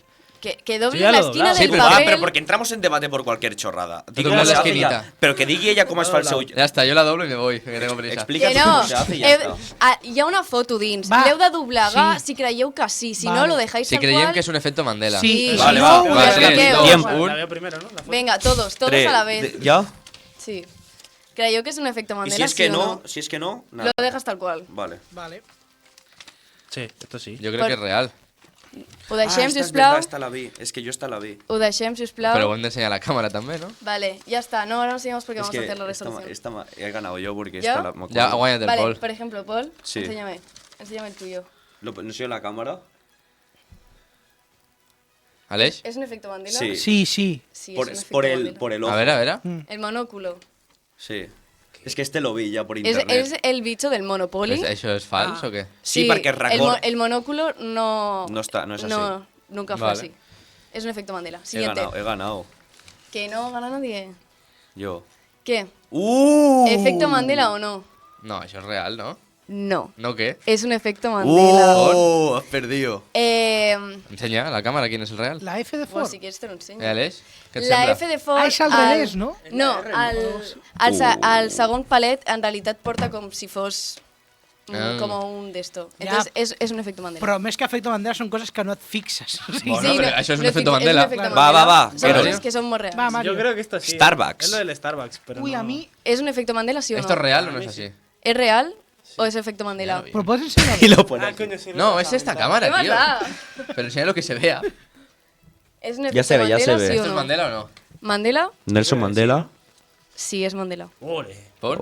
Que doble Sí, ya la lo esquina doblaba. del Sí, pero- Va, papel. pero porque entramos en debate por cualquier chorrada. Digo doblas cómo la se hace esquinita. ya. Pero que digui ella cómo es falso. Ya está, yo la doblo y me voy, que tengo prisa. Explica Que cómo no, se hace y ya está. hi ha una foto dins. Va. L'heu de doblegar Sí. si creieu que sí. Si Vale. no, lo dejáis Si tal creiem cual. que es un efecto Mandela. Sí, Sí, Vale, si va. no, Vale, ja expliqueu. tiempo. La veo primero, ¿no? La foto. Venga, todos a la vez. ¿Ya? Sí. Creieu que és un efecte Y Mandela, si es que sí o no, si es que no, nada. Lo dejas tal qual. Vale. Vale. Sí, esto sí. Yo creo que es real. Ho deixem, esta es sisplau. verdad, esta la vi. Es que yo esta la vi. Ho deixem, sisplau. Pero bueno, enseñar la cámara también, ¿no? Vale, ya está. No, ahora nos sigamos porque Es vamos a que hacer la esta resolución. he ganado yo porque ¿Ya? esta la... me acuerdo. Ya, guáñate el Vale, Paul. por ejemplo, Paul, Sí. enséñame el tuyo. ¿No sé la cámara? ¿Aleix? ¿Es un efecto Mandela? Sí. Sí, sí. Sí, Por, es un efecto por, Mandela. por el ojo. A ver. El monóculo. Sí. Es que este lo vi ya por Es, internet. es el bicho del Monopoly. ¿Eso es falso o qué? Sí, perquè el, record... el monóculo no... No está- no es así. No, nunca fue Vale. así. Es un efecto Mandela. He Siguiente. ganado, he ganado. Que no gana nadie. Yo. ¿Qué? ¡Uh! ¿Efecto Mandela o no? No, eso es real, ¿no? No. ¿No qué? Es un efecto Mandela. ¡Uh! Has perdido. Enseña a la cámara quién es el real. La F de Pues Ford. si quieres te lo enseño. Aleix? Què et La sembla? F de Ford... Ah, és al revés, no? No, al segon palet en realitat porta com si fos Ah. com un d'esto. Ja. Entonces és un efecte Mandela. Però més que efecte Mandela són coses que no et fixes. O sigui, Bueno, pero eso es un efecto fic- Mandela. Es un efecto Va, Mandela. va, va, Son pero- cosas que son muy reales. Va, Mario. Yo creo que esto sí. Starbucks. Es lo del Starbucks, pero Uy, no. a mí... ¿Es un efecto Mandela, sí o no? ¿Esto es real o no es así? ¿Es real? ¿O es efecto Mandela? Ya ¿Pero puedes enseñar? Y lo pone Ah, aquí. coño, sí, No, lo es he esta pensado. cámara, ¿Qué tío. maldad? Pero enseña lo que se vea. ¿Es un efecto Ya se ve, ya Mandela, se ve. sí o ¿Esto es no? Mandela o no? ¿Mandela? Nelson Mandela. Sí, es Mandela. Ole. ¿Por?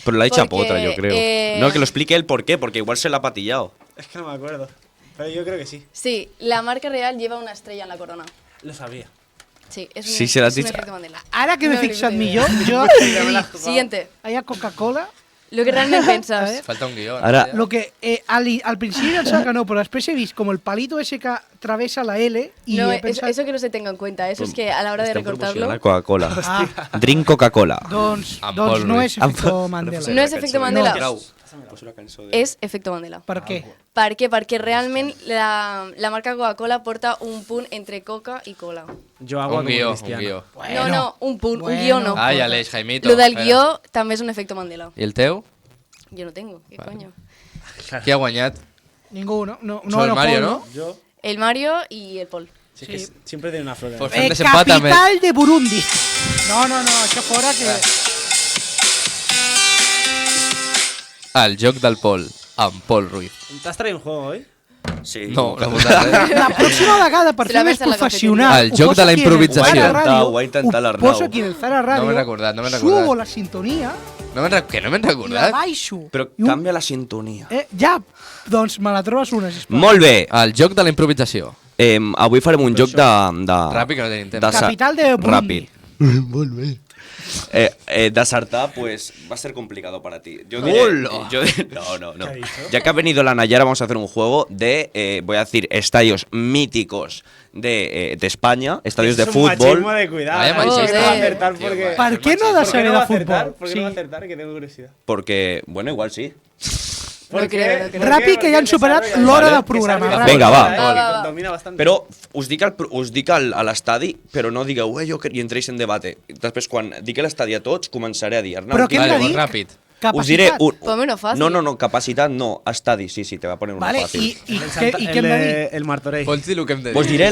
Pero la ha hecho Porque, otra, yo creo. No, que lo explique él por qué, porque igual se la ha patillado. Es que no me acuerdo. Pero yo creo que sí. Sí, la marca real lleva una estrella en la corona. Lo sabía. Sí, es Sí, un, se la has es un dicho. efecto Mandela. Ara que m'he No li fixat puc dir. millor, jo Siguiente. hi ha Coca-Cola, Lo que realmente piensas. Falta un guión. Ahora- lo que al principi pensava que no, però després he vist com el palito ese que travessa la L y No, he pensat... eso que no se tenga en cuenta. Eso es que a la hora de Estem recortarlo. promocionant Coca-Cola. Ah, Drink Coca-Cola. doncs, Amb doncs Paul no Ruiz. és efecto Mandela. No és efecte Mandela. Grau. És efecte Mandela. Per què? Per què? Perquè realment la marca Coca-Cola porta un punt entre coca i cola. Yo hago Un guió, un cristiano. guió. No, no, un punt, Bueno. un guió no. Ai, Aleix, Jaimito. Lo del espera. guió també és un efecte Mandela. I el teu? Jo no tengo, què coño. Qui ha guanyat? Ningú, no? No, Solo el Mario, Paul, ¿no? Yo, El Mario i el Pol. sí, que siempre tiene una flor. Pues delante. fem desempat amb el... Capital de Burundi. No, això fora que... El joc del Pol, amb Pol Ruiz. ¿Te has traído un juego hoy? Sí. No, la posat res. La pròxima vegada, per Se fer la més ves a la professional... cafeteria. El ho joc poso de la aquí en el improvisació. Zara Ho ha Ràdio, intentat ho l'Arnau. poso aquí en el Zara Ràdio, No m'he recordat, no m'he subo recordat. la sintonia Que no m'he i la recordat. baixo. Però I un- canvia la sintonia. Ja, doncs me la trobes una, sisplau. Molt bé. El joc de la improvisació. Avui farem un joc de... Ràpid, que no tenim temps. Capital de Burundi. Ràpid. Desertar, pues va a ser complicado para ti. Yo diré, ¡Hola! no. Ya que ha venido la Nayara, vamos a hacer un juego de, voy a decir, estadios míticos de España, estadios de Es un machismo fútbol. de cuidado. Vaya ¿no? ¿Por qué machismo. no va a acertar? Tío, Porque... vaya. Per què no ha de ¿Por qué saber no va de a acertar? futbol? ¿Por qué no va a acertar? Que tengo curiosidad. Porque, bueno, igual sí. No creo, no creo. Ràpid, que ja han superat desarrolla- l'hora Vale. de programa. Desarrolla- Ràpid. Vinga, va. Va. Domina bastante. Però us dic a l'estadi, però no digueu, i entréis en debate. Després, quan digui l'estadi a tots, començaré a dir, Arnau, Però què hem Vale, de pues dir? ràpid. us diré Capacitat. un... Ponme uno fácil. No, capacitat no, estadi, sí, te va a poner una Vale, fàcil. i què hem de dir? El Martorell. Pots dir el que hem de dir. Pues diré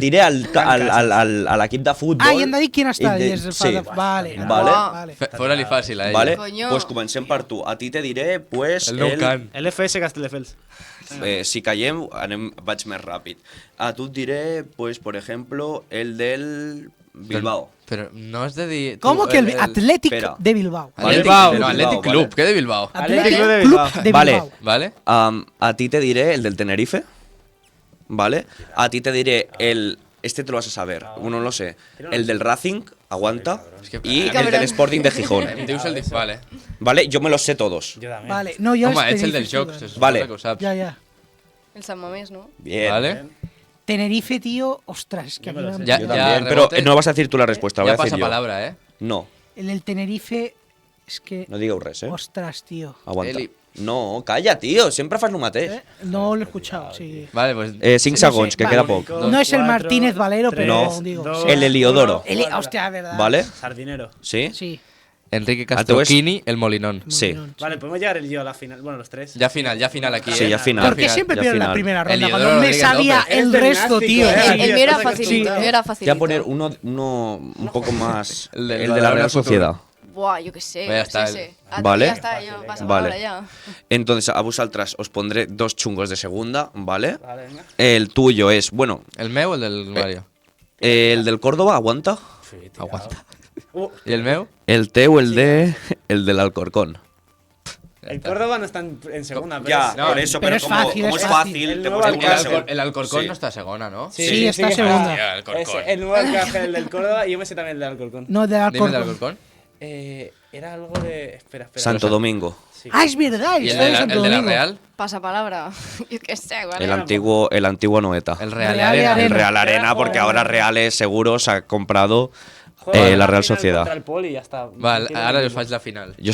diré a l'equip de futbol. Ah, i hem de dir quin estadi I és el sí. Vale. Vale. Vale. Fora-li fàcil, a ell. Vale? Coño. Pues comencem per tu. A ti te diré, pues, El nou can. El FS Castelldefels. si caiem, vaig més ràpid. A tu et diré, pues, por ejemplo, el del Bilbao. Però no has de dir... tu, ¿Cómo que el Athletic Espera. de Bilbao? Vale. Bilbao, Del no, Bilbao, Athletic vale. Club, ¿qué de Bilbao? Athletic Club de Club Bilbao. de Vale. Bilbao. ¿Vale? A ti te diré el del Tenerife. ¿Vale? A ti te diré el... Este te lo vas a saber, uno no lo sé. El del Racing, aguanta. que- Y el Cabrón. del Sporting de Gijón. Em dius el... Vale. ¿Vale? Yo me los sé todos. Yo también. Vale, no, jo Home, els ets el del Tenerife, joc, sí, se suposa Vale. que ho saps. Ja. El San Mamés, ¿no? Bien. Vale? Tenerife, tío, ostras, que a mí me- Ya, Yo ya también, pero rebote. no vas a decir tú la respuesta, voy Ya a decir pasa yo. palabra, ¿eh? No, el Tenerife és que... no digueu res, eh? Ostras, tío. Aguanta. Eli. No, calla, tío, sempre fas el mateix. No lo he escuchado, sí. Vale, pues... 5 segons, que vale. queda poc. No es el Martínez Valero, pero No. digo. dos, sí. El Heliodoro. Hostia, ¿verdad? ¿Vale? Sardinero. ¿Sí? Sí. Enrique Ah, tú ves- Castroquini, el Molinón. Sí. Vale, podemos llegar el yo a la final. Bueno, los tres. Ya final aquí, Sí, ¿eh? ya final. ¿Por qué siempre ya pierdo la final. primera El ronda? Heliodoro Cuando me Rodríguez sabía López. el Es resto, dinástico, tío. ¿eh? El mío era Estás facilito, el acostumbrado. mío era Voy a facilito. poner uno un poco más. El del El de la Real Sociedad. Buah, yo qué sé. Pues ya está, sí, el- sí. A ti Vale. Ya está, yo paso Vale. palabra ya. Entonces, a vosaltres os pondré 2 chungos de segunda, ¿vale? Vale, venga. El tuyo es, bueno, ¿El meu o el del Mario? el del Córdoba, aguanta. Aguanta. Uh, ¿Y el meu? El teu, el del Alcorcón. el Córdoba no está en segunda, pero Ya, es- No, por eso, pero pero, es como, fácil, como es es fácil. fácil, El te he nuevo puesto El, una Alcorcón. segunda. el Alcorcón Sí. no está segona, ¿no? Sí, está que segunda. está. El Alcorcón. El nuevo Alcácer, el del Córdoba, y yo me sé también el del Alcorcón. No, de Dime el del Alcorcón. Alcorcón. Era algo de. Espera. Santo Domingo. Sí. Ah, es verdad. ¿Y el está de en la, Santo el de la Domingo. Real? Pasa palabra. Yo qué sé, ¿vale? El antiguo Noeta. El Real Real Arena. Arena. El Real Arena, Joder. porque ahora Reales seguro se ha comprado Juega la Real final Sociedad. Contra el Poli y ya está. Vale, Tiene ara un us equipo. faig la final. Jo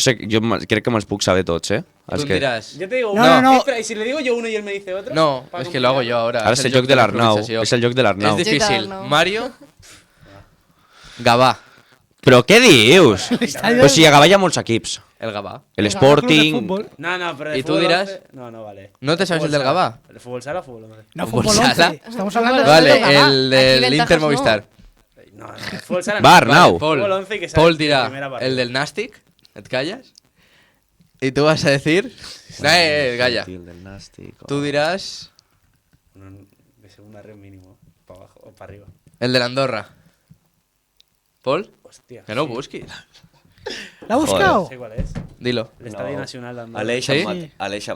crec que me'ls puc saber tots, eh? Tu És em que... diràs... Yo te digo No, uno. no. Espera, y si le digo yo uno y él me dice otro. No, para és que lo hago complicar. yo ahora. Ara és el joc de l'Arnau. És el joc de l'Arnau. És Joc de difícil. l'Arnau. Mario... Gavà. Però què dius? Però si a Gavà hi ha molts equips. El Gavà. El Club de Sporting... fútbol. No, pero de ¿Y tú fútbol dirás? 11, No, vale. ¿No te sabes el del Fútbol sala. Gavà? ¿El fútbol sala o fútbol 11? No, Fútbol fútbol sala. 11. Estamos hablando de... Vale, Gavà. el Aquí del ventajas Inter no. Movistar. No, el fútbol sala Va, no. Arnau. Pol, Fútbol 11 y que sea Pol la dirà primera partida. el del Nàstic. Et calles? ¿Y tú vas a decir? Calla. Del Nàstic. Tú dirás De segunda red mínimo. Para abajo o para arriba. el de la Andorra. ¿Paul? Hostia. Que no busquis. L'ha buscat? Sé cuál es. Dilo. El Estadio Nacional de Andorra. Aleix, Sí? Aleix,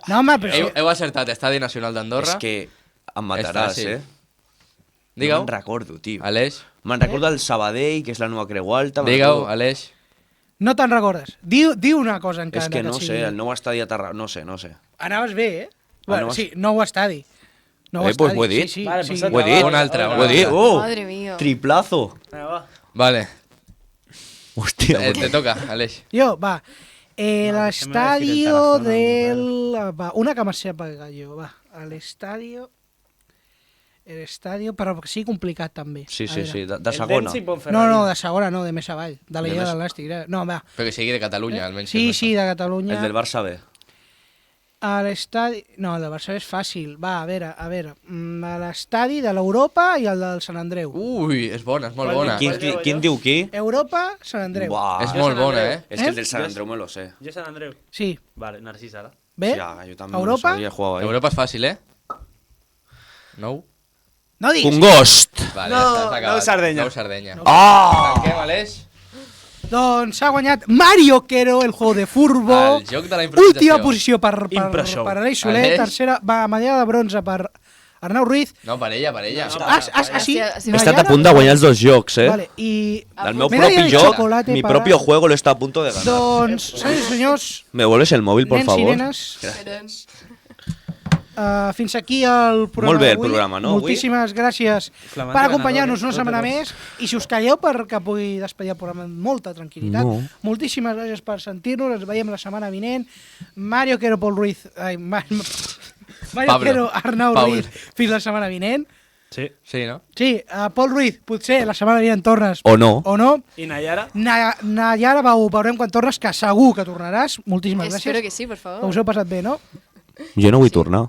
No, home, però... Heu acertat, Estadi Nacional d'Andorra. és que em mataràs, fàcil. No me'n recordo, tio. Aleix. Me'n recordo el Sabadell, que és la nova Creu Alta. me'n Digue-ho, recordo- Aleix. No te'n recordes. Diu una cosa encara. És que no sigui. sé, el nou estadi a Tarragona... No sé. Anaves bé, eh? Bueno, anaves- sí, nou estadi. Nou Pues estadi. ho he dit. Sí, sí, Vale, sí. pues Ho he dit. Un altre, Ho he dit. Madre mía. Triplazo. Venga, va. Vale, Hòstia, te toca, Aleix. Jo, va. El No, estadio que me decir el del... Va, una que me sé apagar jo, va. L'estadio... El estadio, però que sigui complicat també. Sí, A sí, veure. sí, de El segona. Dempsey No, Ponferradina. no, de segona no, de més avall. De la De Lliga més- del Nàstic. No, va. Però que sigui de Catalunya, almenys. Sí, és sí, de Catalunya. El del Barça B. A l'estadi... No, el del Barça és fàcil. Va, a veure. A l'estadi de l'Europa i el del Sant Andreu. Ui, és bona, és molt Qual bona. diu? Quin diu qui? Europa, Sant Andreu. Buah. És Jo molt Sant bona, Andreu. eh? És que el del Sant Andreu me lo sé. Yo San Andreu. Sí. Vale, Narcís ahora. Bé? Ja, jo també Europa? me lo sabia, jugava ahí. Europa és fàcil, eh? No? No diguis. Congost! Vale, No, ja està, s'ha acabat. nou Sardenya. Nou Sardenya. Ah! Tanquem, Aleix. Doncs s'ha guanyat Mario Quero, el juego de furbo. El joc de la improvisació. Última posició per Improshow. Aleix Soler. Aleix. Tercera, va, medalla de bronze per Arnau Ruiz. No, per ella, per ella. Sí. Hòstia, sí. He estat a punt de guanyar els dos jocs, eh? Vale, i... Del meu Medalla propi de joc, chocolate mi para- propio juego lo está a punto de ganar. Doncs, senyors i senyors, ¿Me vuelves el móvil, por nens i favor? nenes, fins aquí el programa Molt bé el d'avui. programa, no, avui? Moltíssimes gràcies Flamante per acompanyar-nos ganador, una setmana més. I si us calleu perquè pugui despedir el programa amb molta tranquil·litat. No. Moltíssimes gràcies per sentir-nos. Ens veiem la setmana vinent. Mario Quero, Pol Ruiz... Mario Pablo. Quero, Arnau Paul. Ruiz, fins la setmana vinent. Sí. Sí, no? Sí, Pol Ruiz, potser la setmana vinent tornes. O no. O no. ¿Y Nayara? Nayara, veurem quan tornes, que segur que tornaràs. Moltíssimes gràcies. Espero que sí, por favor. Us heu passat bé, no? Jo no vull tornar.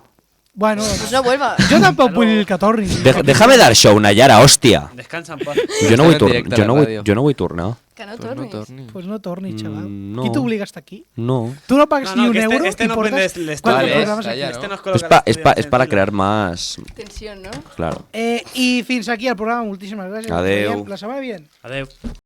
Bueno, Pues no vuelva. jo tampoc vull que torni. Déjame dar show, Nayara, hòstia. Descansa en paz. Jo no vull, Estem en directe a la ràdio. jo no vull tornar. Que no Pues no tornis. torni. Pues no torni, xaval. no. Qui t'obliga a estar aquí? No. Tu no pagues No, ni un que euro este i no portes prendes el quatre Vale, programes aquí. calla, Este no? nos Es coloca para las estudiantes crear más... Tensión, ¿no? Claro. I fins aquí el programa. Moltíssimes gràcies. Adeu. Ens veiem la setmana vinent. Adeu.